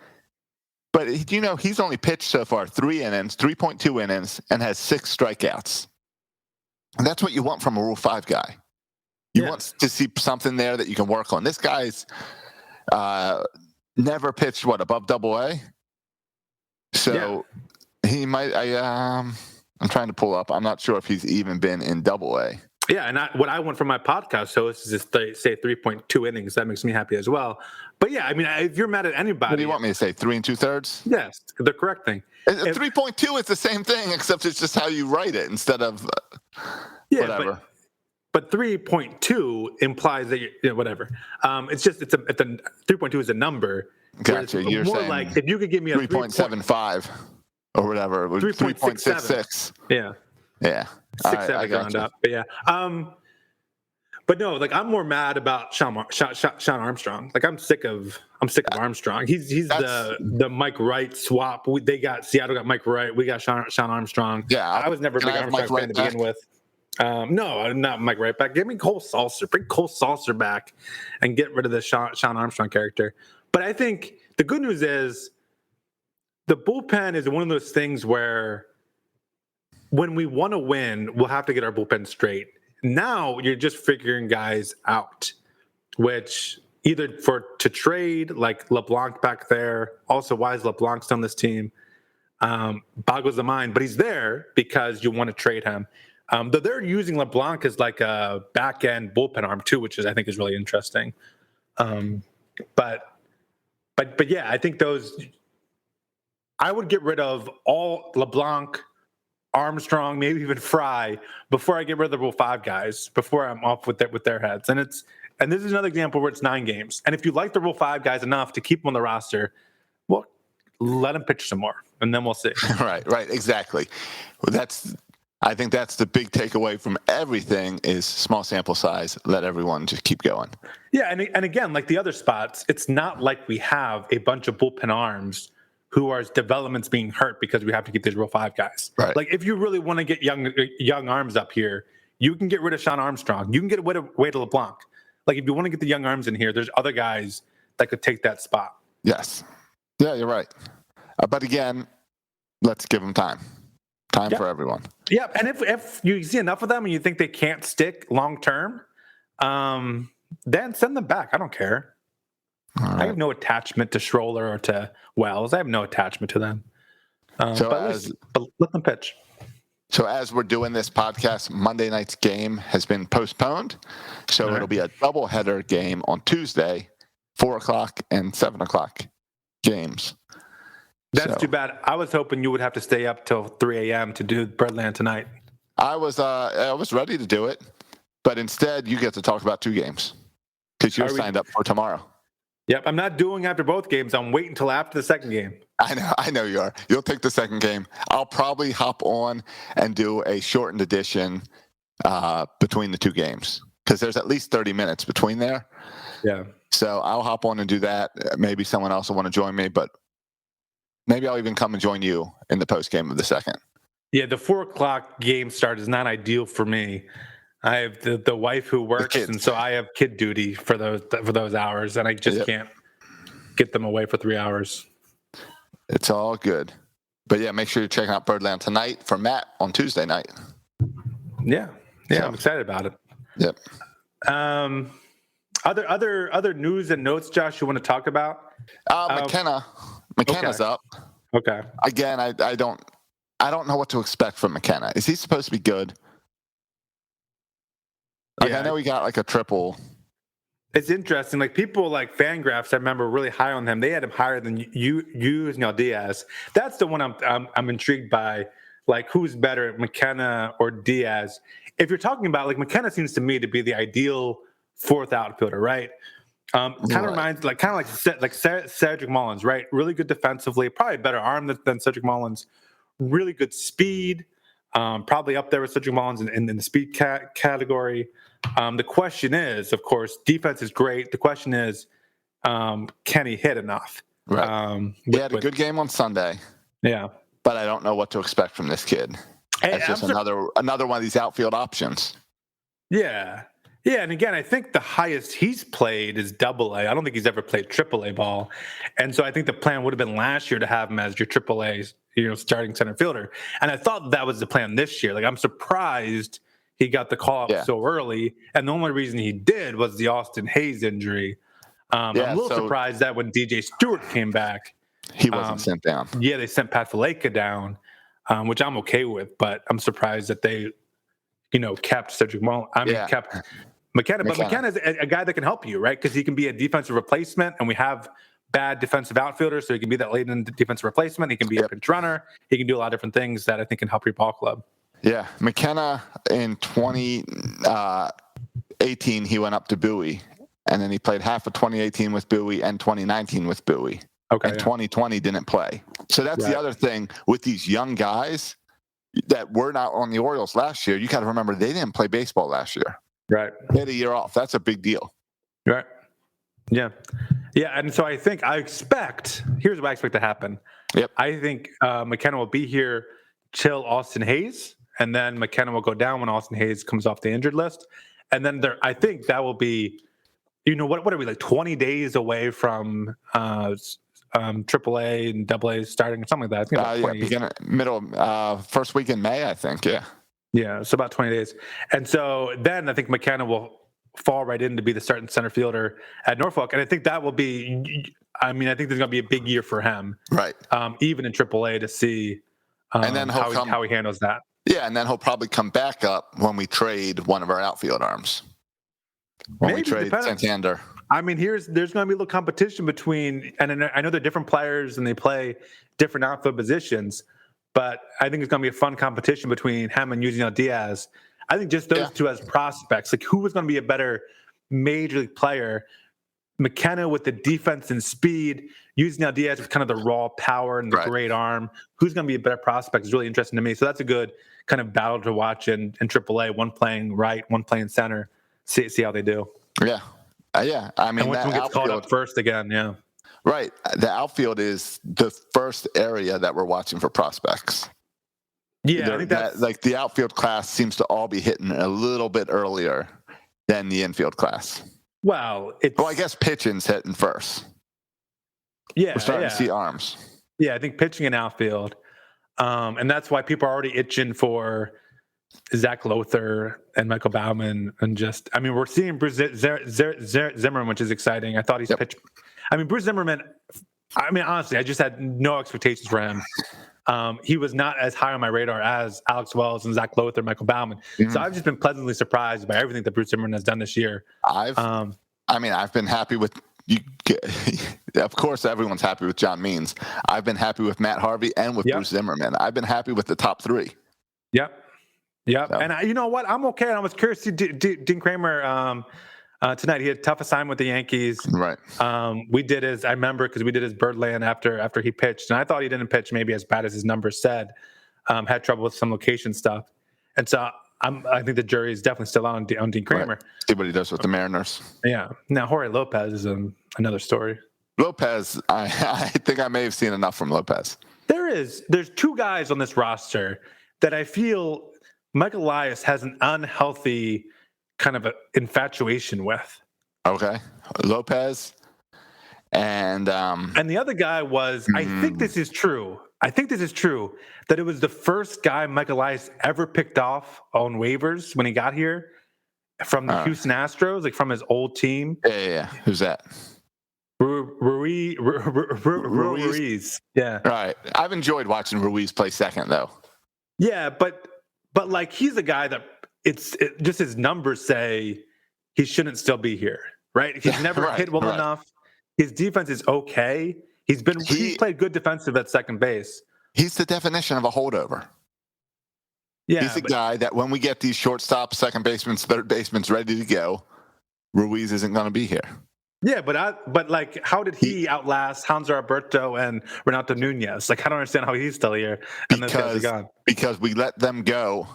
But he's only pitched so far 3.2 innings, and has 6 strikeouts. And that's what you want from a Rule 5 guy. You want to see something there that you can work on. This guy's never pitched above AA. So he might. I'm trying to pull up. I'm not sure if he's even been in AA. Yeah, and what I want from my podcast host is just say 3.2 innings. That makes me happy as well. But yeah, I mean, if you're mad at anybody, what do you want me to say? 3 2/3? Yes, the correct thing. 3.2 is the same thing, except it's just how you write it instead of whatever. But 3.2 implies that whatever. It's a 3.2 is a number. Gotcha. You're more saying like if you could give me a 3.75 or whatever. 3.66. Yeah. Yeah. 6, 7 round up. But yeah. But no, like I'm more mad about Sean Armstrong. Like I'm sick of Armstrong. He's the Mike Wright swap. Seattle got Mike Wright. We got Sean Armstrong. Yeah, I was never a big Armstrong fan to begin with. No, not Mike Wright back. Give me Cole Salser. Bring Cole Salser back and get rid of the Sean Armstrong character. But I think the good news is the bullpen is one of those things where when we want to win, we'll have to get our bullpen straight. Now you're just figuring guys out, which either to trade, like LeBlanc back there. Also, why is LeBlanc still on this team? Boggles the mind, but he's there because you want to trade him. Though they're using LeBlanc as like a back end bullpen arm too, which I think is really interesting. But yeah, I think I would get rid of all LeBlanc, Armstrong, maybe even Fry before I get rid of the Rule 5 guys, before I'm off with their heads. And this is another example where it's 9 games. And if you like the Rule 5 guys enough to keep them on the roster, well, let them pitch some more, and then we'll see. Right, exactly. Well, I think that's the big takeaway from everything is small sample size. Let everyone just keep going. Yeah, and again, like the other spots, it's not like we have a bunch of bullpen arms who are developments being hurt because we have to keep these Rule 5 guys. Right. Like if you really want to get young arms up here, you can get rid of Sean Armstrong. You can get rid of Wade LeBlanc. Like if you want to get the young arms in here, there's other guys that could take that spot. Yes. Yeah, you're right. But again, let's give them time. Time for everyone. Yeah, and if you see enough of them and you think they can't stick long term, then send them back. I don't care. Right. I have no attachment to Schroller or to Wells. I have no attachment to them. But let them pitch. So as we're doing this podcast, Monday night's game has been postponed. So it'll be a doubleheader game on Tuesday, 4 o'clock and 7 o'clock games. That's too bad. I was hoping you would have to stay up till 3 a.m. to do Birdland tonight. I was ready to do it, but instead you get to talk about 2 games because you're signed up for tomorrow. Yep, I'm not doing after both games. I'm waiting until after the second game. I know you are. You'll take the second game. I'll probably hop on and do a shortened edition between the 2 games because there's at least 30 minutes between there. Yeah. So I'll hop on and do that. Maybe someone else will want to join me, but maybe I'll even come and join you in the post game of the second. Yeah, the 4 o'clock game start is not ideal for me. I have the wife who works, and so I have kid duty for those hours, and I just can't get them away for 3 hours. It's all good. But yeah, make sure you're checking out Birdland tonight for Matt on Tuesday night. Yeah, I'm excited about it. Yep. Other news and notes, Josh, you want to talk about? McKenna's up. Okay. Again, I don't know what to expect from McKenna. Is he supposed to be good? Like, I know he got like a triple. It's interesting. Like people like Fangraphs, I remember really high on him. They had him higher than you Diaz. That's the one I'm intrigued by. Like who's better, McKenna or Diaz? If you're talking about like McKenna seems to me to be the ideal 4th outfielder, right? Kind of reminds like Cedric Mullins, right? Really good defensively, probably a better arm than Cedric Mullins. Really good speed, probably up there with Cedric Mullins in the speed category. The question is, of course, defense is great. The question is, can he hit enough? Right. He had a good game on Sunday. Yeah. But I don't know what to expect from this kid. It's just another one of these outfield options. Yeah. Yeah, and again, I think the highest he's played is AA. I don't think he's ever played AAA ball. And so I think the plan would have been last year to have him as your AAA, starting center fielder. And I thought that was the plan this year. Like I'm surprised he got the call up so early, and the only reason he did was the Austin Hayes injury. I'm a little surprised that when DJ Stewart came back, he wasn't sent down. Yeah, they sent Pat Valleca down, which I'm okay with, but I'm surprised that they, kept Cedric Mullins. Kept McKenna. But McKenna is a guy that can help you, right? Because he can be a defensive replacement, and we have bad defensive outfielders, so he can be that late in the defensive replacement. He can be a pinch runner. He can do a lot of different things that I think can help your ball club. Yeah, McKenna in 2018, he went up to Bowie, and then he played half of 2018 with Bowie and 2019 with Bowie. Okay. And 2020 didn't play. So that's the other thing with these young guys that were not on the Orioles last year. You got to remember they didn't play baseball last year. Right. Get a year off. That's a big deal. Right. Yeah. Yeah. And so here's what I expect to happen. Yep. I think McKenna will be here till Austin Hayes, and then McKenna will go down when Austin Hayes comes off the injured list. And then I think that will be, what are we, like 20 days away from AAA and AA starting, something like that. I think first week in May, I think. Yeah. Yeah, so about 20 days. And so then I think McKenna will fall right in to be the starting center fielder at Norfolk. And I think that will be, I think there's going to be a big year for him. Right. Even in AAA to see and then how he handles that. Yeah, and then he'll probably come back up when we trade one of our outfield arms. When we trade Santander. There's going to be a little competition between, and I know they're different players and they play different outfield positions, but I think it's going to be a fun competition between him and Yusniel Diaz. I think just those two as prospects, like who was going to be a better major league player? McKenna with the defense and speed, Yusniel Diaz with kind of the raw power and the great arm. Who's going to be a better prospect is really interesting to me. So that's a good kind of battle to watch in AAA. One playing right, one playing center. See how they do. Yeah. Yeah. And once one gets called up first again, yeah. Right. The outfield is the first area that we're watching for prospects. Yeah, I think that's like the outfield class seems to all be hitting a little bit earlier than the infield class. Well, I guess pitching's hitting first. Yeah, we're starting to see arms. Yeah, I think pitching and outfield, and that's why people are already itching for Zach Lothar and Michael Baumann, and we're seeing Bruce Zimmerman, which is exciting. I thought he's pitched. Bruce Zimmerman. Honestly, I just had no expectations for him. He was not as high on my radar as Alex Wells and Zach Lothar, Michael Baumann. So I've just been pleasantly surprised by everything that Bruce Zimmerman has done this year. I've been happy with you. Of course, everyone's happy with John Means. I've been happy with Matt Harvey and with Bruce Zimmerman. I've been happy with the top three. Yep. So. And you know what? I'm okay. I was curious to see Dean Kramer tonight. He had a tough assignment with the Yankees. Right. We did I remember because we did his Birdland after he pitched, and I thought he didn't pitch maybe as bad as his numbers said. Had trouble with some location stuff, and so I think the jury is definitely still on Dean Kramer. Right. See what he does with the Mariners. Yeah. Now Jorge Lopez is another story. Lopez, I think I may have seen enough from Lopez. There's two guys on this roster that I feel Michael Elias has an unhealthy kind of an infatuation with. Okay. Lopez and the other guy was, I think this is true, that it was the first guy Michael Elias ever picked off on waivers when he got here from the Houston Astros, like from his old team. Yeah. Who's that? Ruiz. Yeah. Right. I've enjoyed watching Ruiz play second, though. Yeah, but like he's a guy that just his numbers say he shouldn't still be here, right? He's never hit well enough. His defense is okay. He's played good defensive at second base. He's the definition of a holdover. Yeah, he's the guy that when we get these shortstops, second basemen, third basemen ready to go, Ruiz isn't going to be here. Yeah, but like, how did he outlast Hanser Alberto and Renato Nunez? Like, I don't understand how he's still here and those guys are gone. Because we let them go,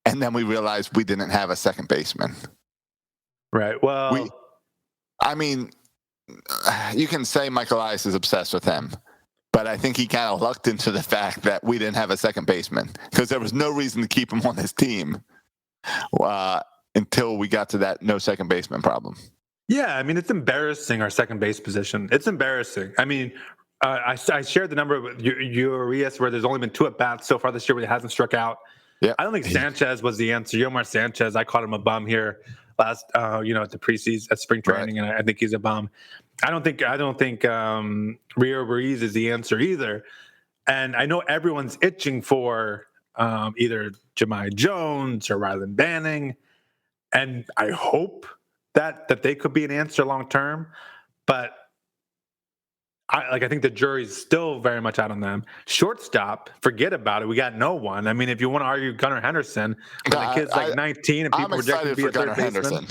and then we realized we didn't have a second baseman. Right. Well, you can say Michael Elias is obsessed with him, but I think he kind of lucked into the fact that we didn't have a second baseman because there was no reason to keep him on this team until we got to that no second baseman problem. Yeah, it's embarrassing, our second base position. It's embarrassing. I shared the number with Urias where there's only been 2 at-bats so far this year where he hasn't struck out. Yeah. I don't think Sanchez was the answer. Yomar Sanchez, I called him a bum here last, at the preseason, at spring training, and I think he's a bum. I don't think Rio Ruiz is the answer either. And I know everyone's itching for either Jahmai Jones or Rylan Banning, and I hope that they could be an answer long term, but I think the jury's still very much out on them. Shortstop, forget about it. We got no one. If you want to argue Gunnar Henderson, the kid's 19 and people project to be a third baseman.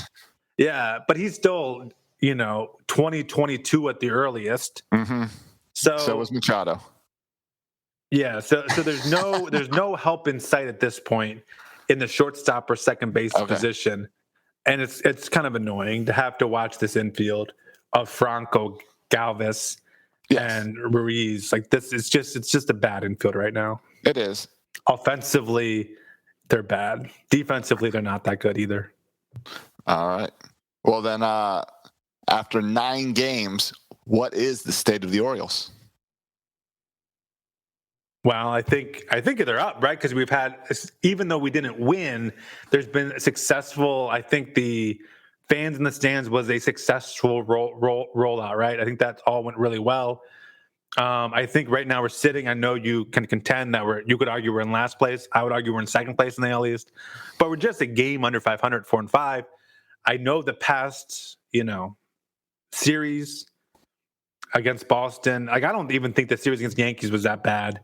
Yeah, but he's still 2022 at the earliest. Mm-hmm. So was Machado. Yeah, so there's no help in sight at this point in the shortstop or second base position. And it's kind of annoying to have to watch this infield of Franco, Galvis, and Ruiz. Like this, it's just a bad infield right now. It is. Offensively, they're bad. Defensively, they're not that good either. All right. Well, then, after 9 games, what is the state of the Orioles? Well, I think they're up, right? Because we've had, even though we didn't win, there's been successful. I think the fans in the stands was a successful rollout, right? I think that all went really well. I think right now we're sitting. I know you can contend that you could argue we're in last place. I would argue we're in second place in the AL East, but we're just a game under 500, 4-5. I know the past, series against Boston. Like I don't even think the series against the Yankees was that bad.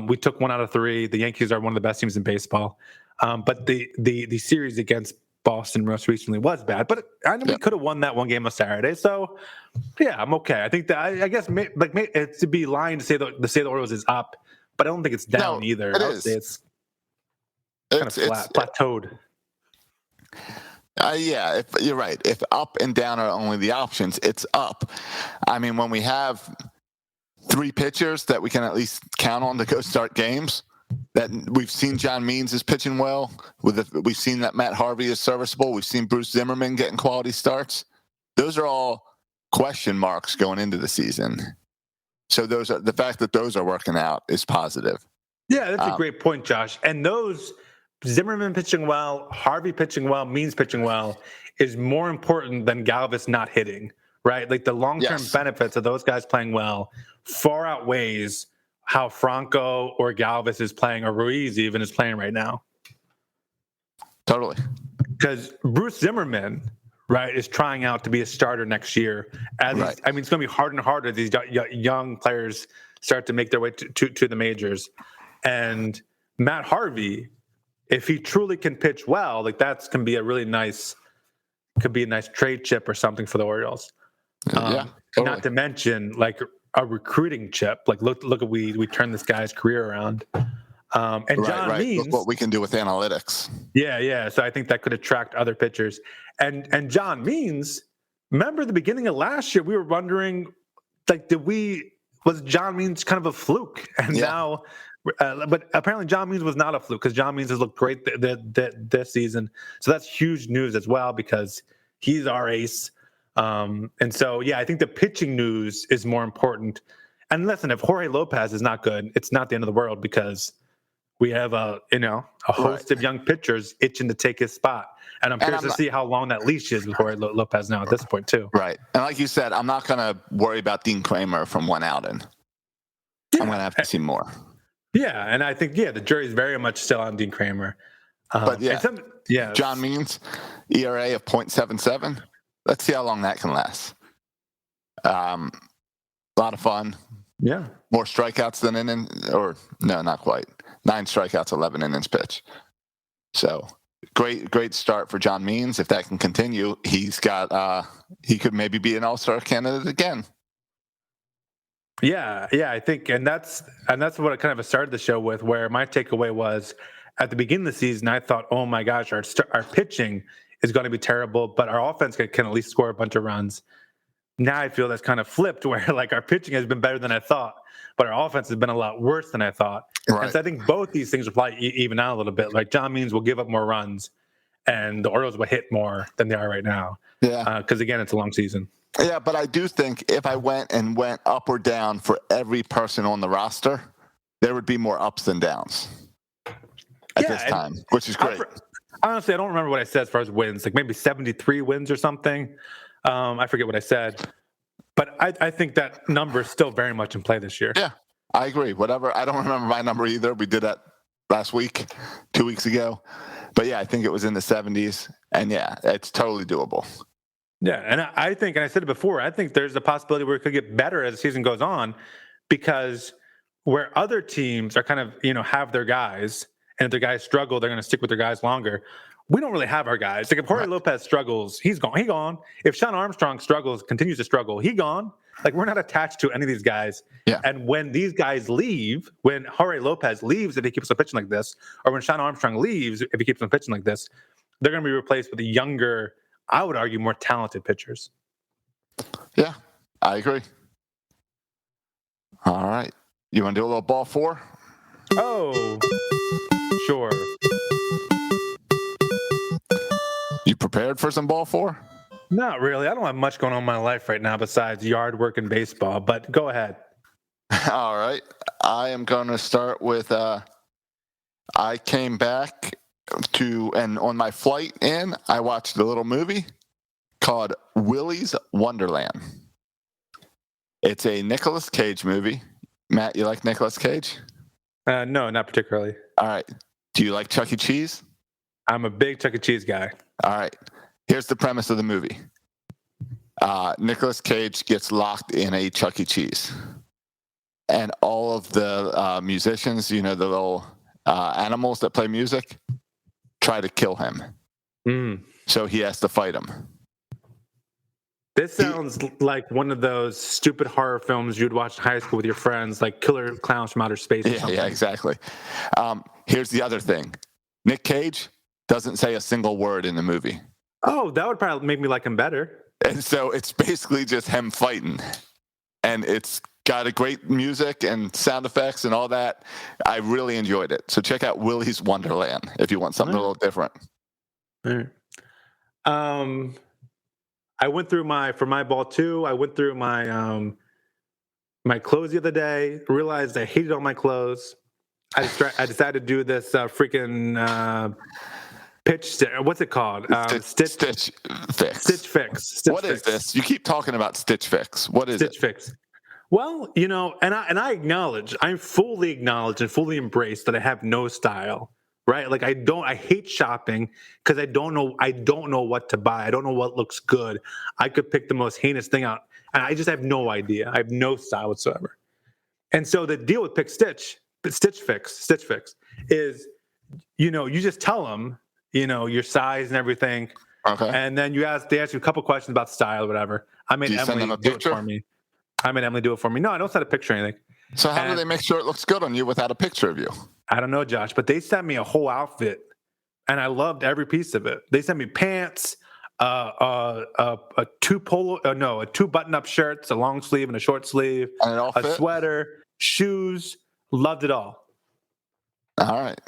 We took 1 out of 3. The Yankees are one of the best teams in baseball. But the series against Boston most recently was bad. But I know we could have won that one game on Saturday. So yeah, I'm okay. I think that I guess it's to be lying to say the Orioles is up, but I don't think it's down either. I would say it's kind of flat, plateaued. Yeah, if you're right. If up and down are only the options, it's up. I mean, when we have 3 pitchers that we can at least count on to go start games, that we've seen John Means is pitching well. We've seen that Matt Harvey is serviceable. We've seen Bruce Zimmerman getting quality starts. Those are all question marks going into the season. So the fact that those are working out is positive. Yeah, that's a great point, Josh. And those Zimmerman pitching well, Harvey pitching well, Means pitching well is more important than Galvis not hitting, right? Like the long-term benefits of those guys playing well far outweighs how Franco or Galvis is playing, or Ruiz even is playing right now. Totally. Because Bruce Zimmerman, right, is trying out to be a starter next year. It's going to be harder and harder as these young players start to make their way to the majors. And Matt Harvey, if he truly can pitch well, like that's can be a really nice, could be a nice trade chip or something for the Orioles. Totally. Not to mention like a recruiting chip. Like look at we turned this guy's career around. And John Means, look what we can do with analytics. Yeah. So I think that could attract other pitchers. And John Means, remember the beginning of last year, we were wondering, like, was John Means kind of a fluke? And now, but apparently John Means was not a fluke because John Means has looked great this season. So that's huge news as well because he's our ace. And so, yeah, I think the pitching news is more important. And listen, if Jorge Lopez is not good, it's not the end of the world because we have a host of young pitchers itching to take his spot. And I'm curious to see how long that leash is with Jorge Lopez now at this point, too. Right. And like you said, I'm not going to worry about Dean Kramer from 1 outing. I'm going to have to see more. Yeah. And I think, the jury's very much still on Dean Kramer. But John Means, ERA of 0.77. Let's see how long that can last. A lot of fun. Yeah. More strikeouts than no, not quite. 9 strikeouts, 11 innings pitch. So great start for John Means. If that can continue, he's got he could maybe be an all-star candidate again. Yeah, I think, and that's what I kind of started the show with, where my takeaway was at the beginning of the season, I thought, oh my gosh, our pitching is going to be terrible, but our offense can at least score a bunch of runs. Now I feel that's kind of flipped, where like our pitching has been better than I thought, but our offense has been a lot worse than I thought. Right. And so I think both these things will probably even out a little bit. Like John Means will give up more runs, and the Orioles will hit more than they are right now. Yeah, because again, it's a long season. Yeah, but I do think if I went up or down for every person on the roster, there would be more ups than downs at this time, which is great. Honestly, I don't remember what I said as far as wins, like maybe 73 wins or something. I forget what I said, but I think that number is still very much in play this year. Yeah, I agree. Whatever. I don't remember my number either. We did that last week, 2 weeks ago. But yeah, I think it was in the 70s. And yeah, it's totally doable. Yeah, and I think, and I said it before, I think there's a possibility where it could get better as the season goes on, because where other teams are kind of, have their guys, and if their guys struggle, they're going to stick with their guys longer. We don't really have our guys. Like if Jorge Lopez struggles, he's gone. He gone. If Sean Armstrong continues to struggle, he gone. Like we're not attached to any of these guys. Yeah. And when these guys leave, when Jorge Lopez leaves, if he keeps on pitching like this, or when Sean Armstrong leaves, if he keeps on pitching like this, they're going to be replaced with younger, I would argue, more talented pitchers. Yeah, I agree. All right. You want to do a little ball four? Oh, sure. You prepared for some ball four? Not really. I don't have much going on in my life right now besides yard work and baseball, but go ahead. All right. I am going to start with I came back and on my flight in, I watched a little movie called Willy's Wonderland. It's a Nicolas Cage movie. Matt, you like Nicolas Cage? No, not particularly. All right. Do you like Chuck E. Cheese? I'm a big Chuck E. Cheese guy. All right. Here's the premise of the movie. Nicolas Cage gets locked in a Chuck E. Cheese. And all of the musicians, the little animals that play music, try to kill him. So he has to fight them. This sounds like one of those stupid horror films you'd watch in high school with your friends, like Killer Clowns from Outer Space or something. Yeah, exactly. Here's the other thing. Nick Cage doesn't say a single word in the movie. Oh, that would probably make me like him better. And so it's basically just him fighting. And it's got a great music and sound effects and all that. I really enjoyed it. So check out Willy's Wonderland if you want something a little different. All right. I went through for my ball two. I went through my my clothes the other day. Realized I hated all my clothes. I decided to do this freaking pitch. What's it called? Stitch Fix. Stitch Fix. What is this? You keep talking about Stitch Fix. What is Stitch Fix? Well, and I acknowledge, I fully acknowledge and fully embrace that I have no style. Right? Like I hate shopping because I don't know what to buy. I don't know what looks good. I could pick the most heinous thing out and I just have no idea. I have no style whatsoever. And so the deal with Stitch Fix is, you just tell them, your size and everything. Okay. And then they ask you a couple questions about style or whatever. I made Emily do it for me. No, I don't send a picture or anything. So how do they make sure it looks good on you without a picture of you? I don't know, Josh, but they sent me a whole outfit, and I loved every piece of it. They sent me pants, two button-up shirts, a long sleeve and a short sleeve, and it all fit? Sweater, shoes. Loved it all. All right.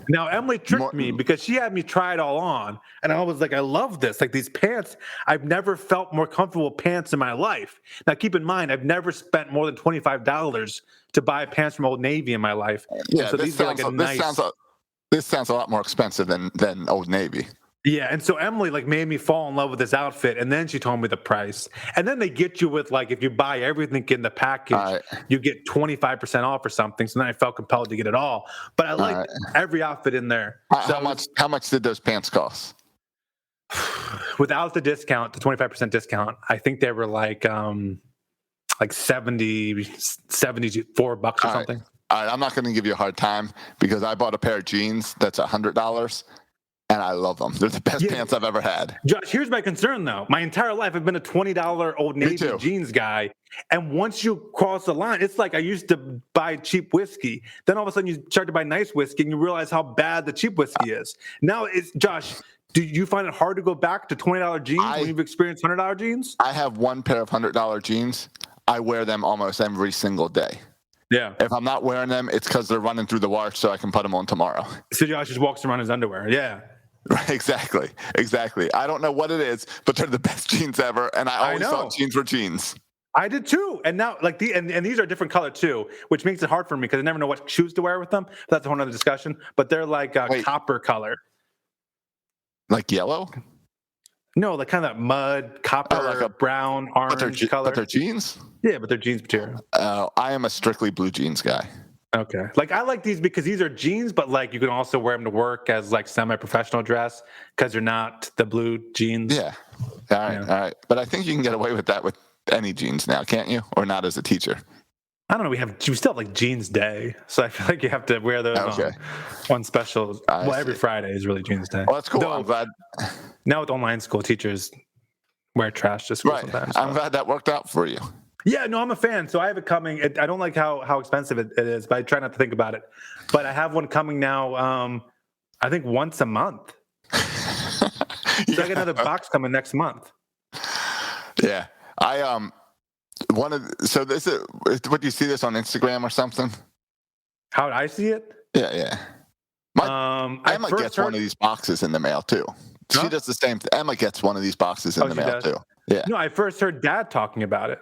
Now Emily tricked me because she had me try it all on, and I was like, I love this. Like these pants, I've never felt more comfortable with pants in my life. Now keep in mind, I've never spent more than $25 to buy pants from Old Navy in my life. Yeah, so this sounds a lot more expensive than Old Navy. Yeah, and so Emily made me fall in love with this outfit, and then she told me the price. And then they get you with if you buy everything in the package, you get 25% off or something. So then I felt compelled to get it all. But I liked every outfit in there. How much did those pants cost? Without the discount, the 25% discount, I think they were like 74 bucks or something. All right, I'm not going to give you a hard time because I bought a pair of jeans that's $100. And I love them. They're the best pants I've ever had. Josh, here's my concern, though. My entire life, I've been a $20 Old Navy jeans guy. And once you cross the line, it's like I used to buy cheap whiskey. Then all of a sudden, you start to buy nice whiskey, and you realize how bad the cheap whiskey is. Now, Josh, do you find it hard to go back to $20 jeans when you've experienced $100 jeans? I have one pair of $100 jeans. I wear them almost every single day. Yeah. If I'm not wearing them, it's because they're running through the wash so I can put them on tomorrow. So Josh just walks around in his underwear. Yeah. Right, exactly. I don't know what it is, but they're the best jeans ever, and I always thought jeans were jeans. I did too, and now and these are a different color too, which makes it hard for me because I never know what shoes to wear with them. That's a whole other discussion. But they're like copper color, like yellow. No, like kind of mud, copper, brown, orange color. But they're jeans. Yeah, but they're jeans material. I am a strictly blue jeans guy. Okay. I like these because these are jeans, but you can also wear them to work as semi-professional dress because they're not the blue jeans. Yeah. All right. But I think you can get away with that with any jeans now, can't you? Or not as a teacher? I don't know. We still have jeans day. So I feel like you have to wear those on special. Every Friday is really jeans day. Well, that's cool. Though, I'm glad. Now with online school, teachers wear trash to school sometimes. I'm glad that worked out for you. Yeah, no, I'm a fan. So I have it coming. I don't like how expensive it is, but I try not to think about it. But I have one coming now, I think once a month. So I got another box coming next month. Yeah. So this is, would you see this on Instagram or something? How would I see it? Yeah. Emma gets one of these boxes in the mail too. She does the same thing. Emma gets one of these boxes in the mail too. Yeah. No, I first heard Dad talking about it.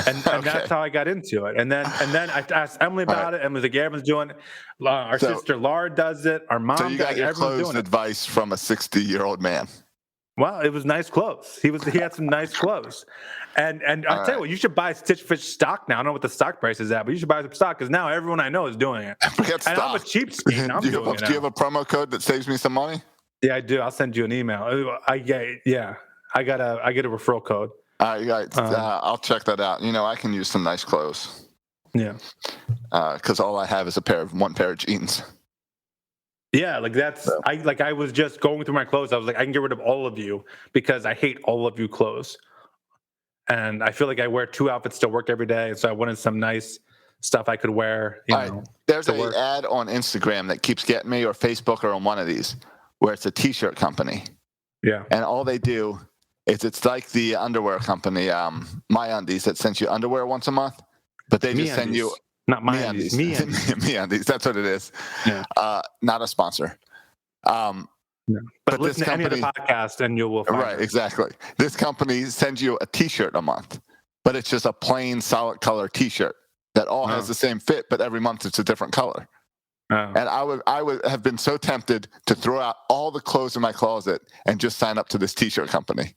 And that's how I got into it. And then I asked Emily about it. Emily's like, yeah, everyone's doing it. Our sister Laura does it. Our mom. So you got your clothes advice from a 60-year-old man. Well, it was nice clothes. He had some nice clothes. And I'll tell you what, you should buy Stitch Fish stock now. I don't know what the stock price is at, but you should buy some stock because now everyone I know is doing it. Forget stock. I'm a cheapskate. Do you have a promo code that saves me some money? Yeah, I do. I'll send you an email. I get a referral code. All right, I'll check that out. I can use some nice clothes. Yeah. Because all I have is one pair of jeans. Yeah, I was just going through my clothes. I was like, I can get rid of all of you because I hate all of you clothes. And I feel like I wear 2 outfits to work every day. So I wanted some nice stuff I could wear. There's an ad on Instagram that keeps getting me, or Facebook, or on one of these, where it's a T-shirt company. Yeah. And all they do is it's like the underwear company, MyUndies, that sends you underwear once a month, but they just send you. Not MyUndies. MeUndies. That's what it is. Yeah. Not a sponsor. No. But listen to any of the podcast and you will find it. Right, exactly. This company sends you a T-shirt a month, but it's just a plain solid color T-shirt that all has the same fit, but every month it's a different color. And I would have been so tempted to throw out all the clothes in my closet and just sign up to this T-shirt company.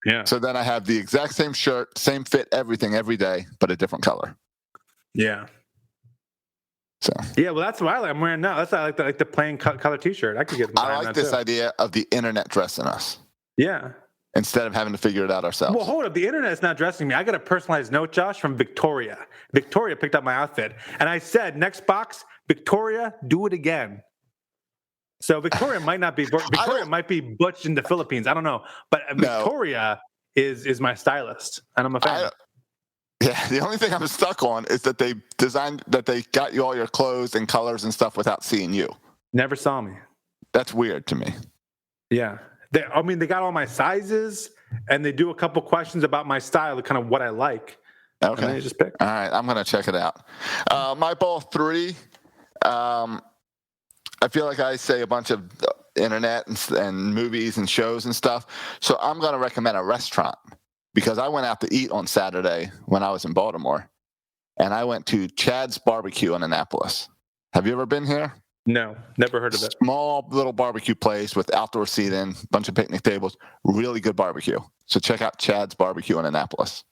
Yeah. So then I have the exact same shirt, same fit, everything every day, but a different color. Yeah. So yeah, well, that's what I like. I'm wearing now. That's why I like the plain color T-shirt. I could get. I like this idea of the internet dressing us. Yeah. Instead of having to figure it out ourselves. Well, hold up. The internet is not dressing me. I got a personalized note, Josh, from Victoria. Victoria picked up my outfit, and I said, "Next box, Victoria, do it again." So Victoria might not be. Victoria might be butch in the Philippines. I don't know, but Victoria is my stylist, and I'm a fan. Yeah, the only thing I'm stuck on is that they got you all your clothes and colors and stuff without seeing you. Never saw me. That's weird to me. Yeah. They got all my sizes, and they do a couple questions about my style, kind of what I like. Okay. And they just pick. All right, I'm going to check it out. My ball 3, I feel like I say a bunch of internet and movies and shows and stuff, so I'm going to recommend a restaurant. Because I went out to eat on Saturday when I was in Baltimore, and I went to Chad's Barbecue in Annapolis. Have you ever been here? No, never heard of it. Small little barbecue place with outdoor seating, bunch of picnic tables, really good barbecue. So check out Chad's Barbecue in Annapolis.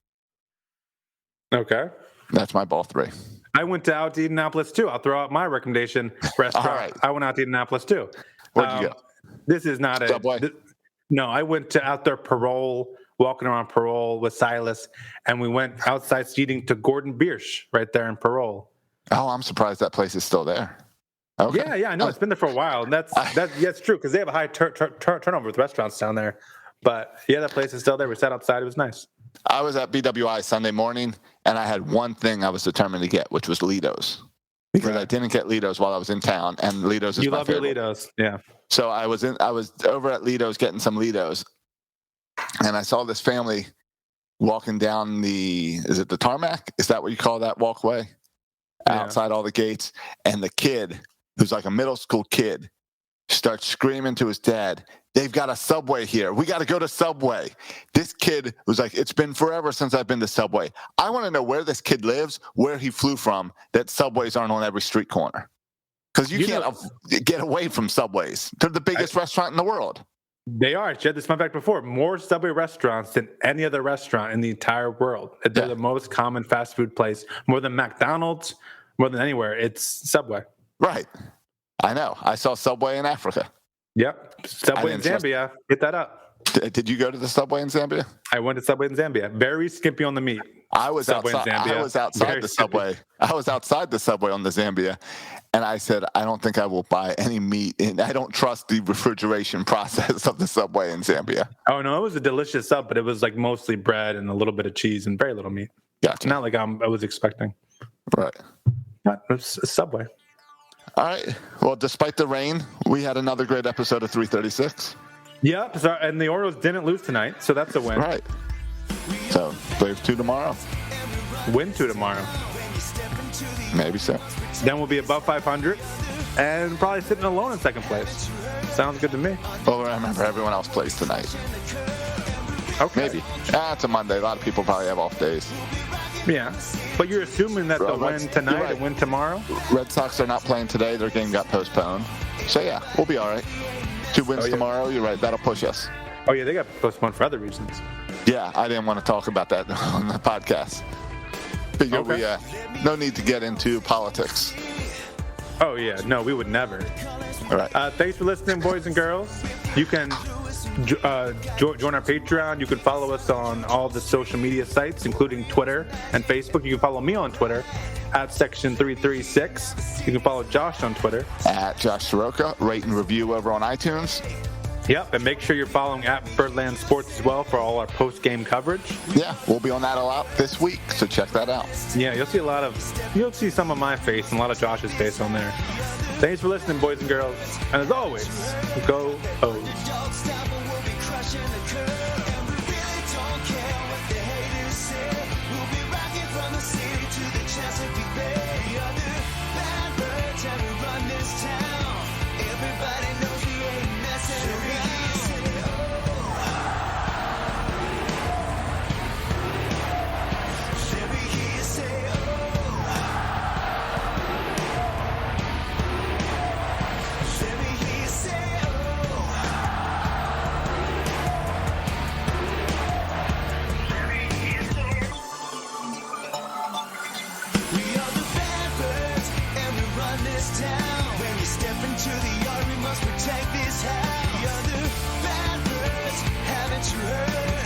Okay. That's my ball 3. I went out to eat in Annapolis too. I'll throw out my recommendation restaurant. All right. I went out to eat in Annapolis too. Where'd you go? This is not Subway? No, I went to out there Parole. Walking around Parole with Silas, and we went outside seating to Gordon Biersch right there in Parole. Oh, I'm surprised that place is still there. Okay. Yeah, I know. It's been there for a while, and that's it's true because they have a high turnover with restaurants down there. But yeah, that place is still there. We sat outside. It was nice. I was at BWI Sunday morning, and I had one thing I was determined to get, which was Lido's. Because I didn't get Lido's while I was in town, and Lido's is my favorite. You love your Lido's, yeah. So I was over at Lido's getting some Lido's. And I saw this family walking down is it the tarmac? Is that what you call that walkway? Yeah. Outside all the gates. And the kid, who's like a middle school kid, starts screaming to his dad, "They've got a Subway here. We got to go to Subway." This kid was like, "It's been forever since I've been to Subway." I want to know where this kid lives, where he flew from, that Subways aren't on every street corner. Because you can't get away from Subways. They're the biggest restaurant in the world. They are. I shared this fun fact before. More Subway restaurants than any other restaurant in the entire world. They're the most common fast food place. More than McDonald's, more than anywhere. It's Subway. Right. I know. I saw Subway in Africa. Yep. Subway in Zambia. Hit that up. Did you go to the Subway in Zambia? I went to Subway in Zambia. Very skimpy on the meat. I was outside the Subway. I was outside the Subway on the Zambia, and I said, I don't think I will buy any meat, and I don't trust the refrigeration process of the Subway in Zambia. Oh no, it was a delicious sub, but it was like mostly bread and a little bit of cheese and very little meat. Gotcha. Not like I was expecting. Right. But it was a Subway. All right. Well, despite the rain, we had another great episode of 336. Yep. So, and the Orioles didn't lose tonight, so that's a win. Right. So Braves 2 tomorrow. Win 2 tomorrow. Maybe so. Then we'll be above 500 and probably sitting alone in second place. Sounds good to me. Well, remember, everyone else plays tonight. Okay. Maybe. It's a Monday. A lot of people probably have off days. Yeah. But you're assuming that they'll win tonight right. and win tomorrow? Red Sox are not playing today. Their game got postponed. So, yeah, we'll be all right. 2 wins tomorrow. You're right. That'll push us. Oh, yeah, they got postponed for other reasons. Yeah, I didn't want to talk about that on the podcast. Figure we no need to get into politics. Oh, yeah. No, we would never. All right. Thanks for listening, boys and girls. You can join our Patreon. You can follow us on all the social media sites, including Twitter and Facebook. You can follow me on Twitter at Section336. You can follow Josh on Twitter at Josh Soroka. Rate and review over on iTunes. Yep, and make sure you're following at Birdland Sports as well for all our post-game coverage. Yeah, we'll be on that a lot this week, so check that out. Yeah, you'll see some of my face and a lot of Josh's face on there. Thanks for listening, boys and girls. And as always, go O's. When we step into the yard, we must protect this house. The other bad birds, haven't you heard?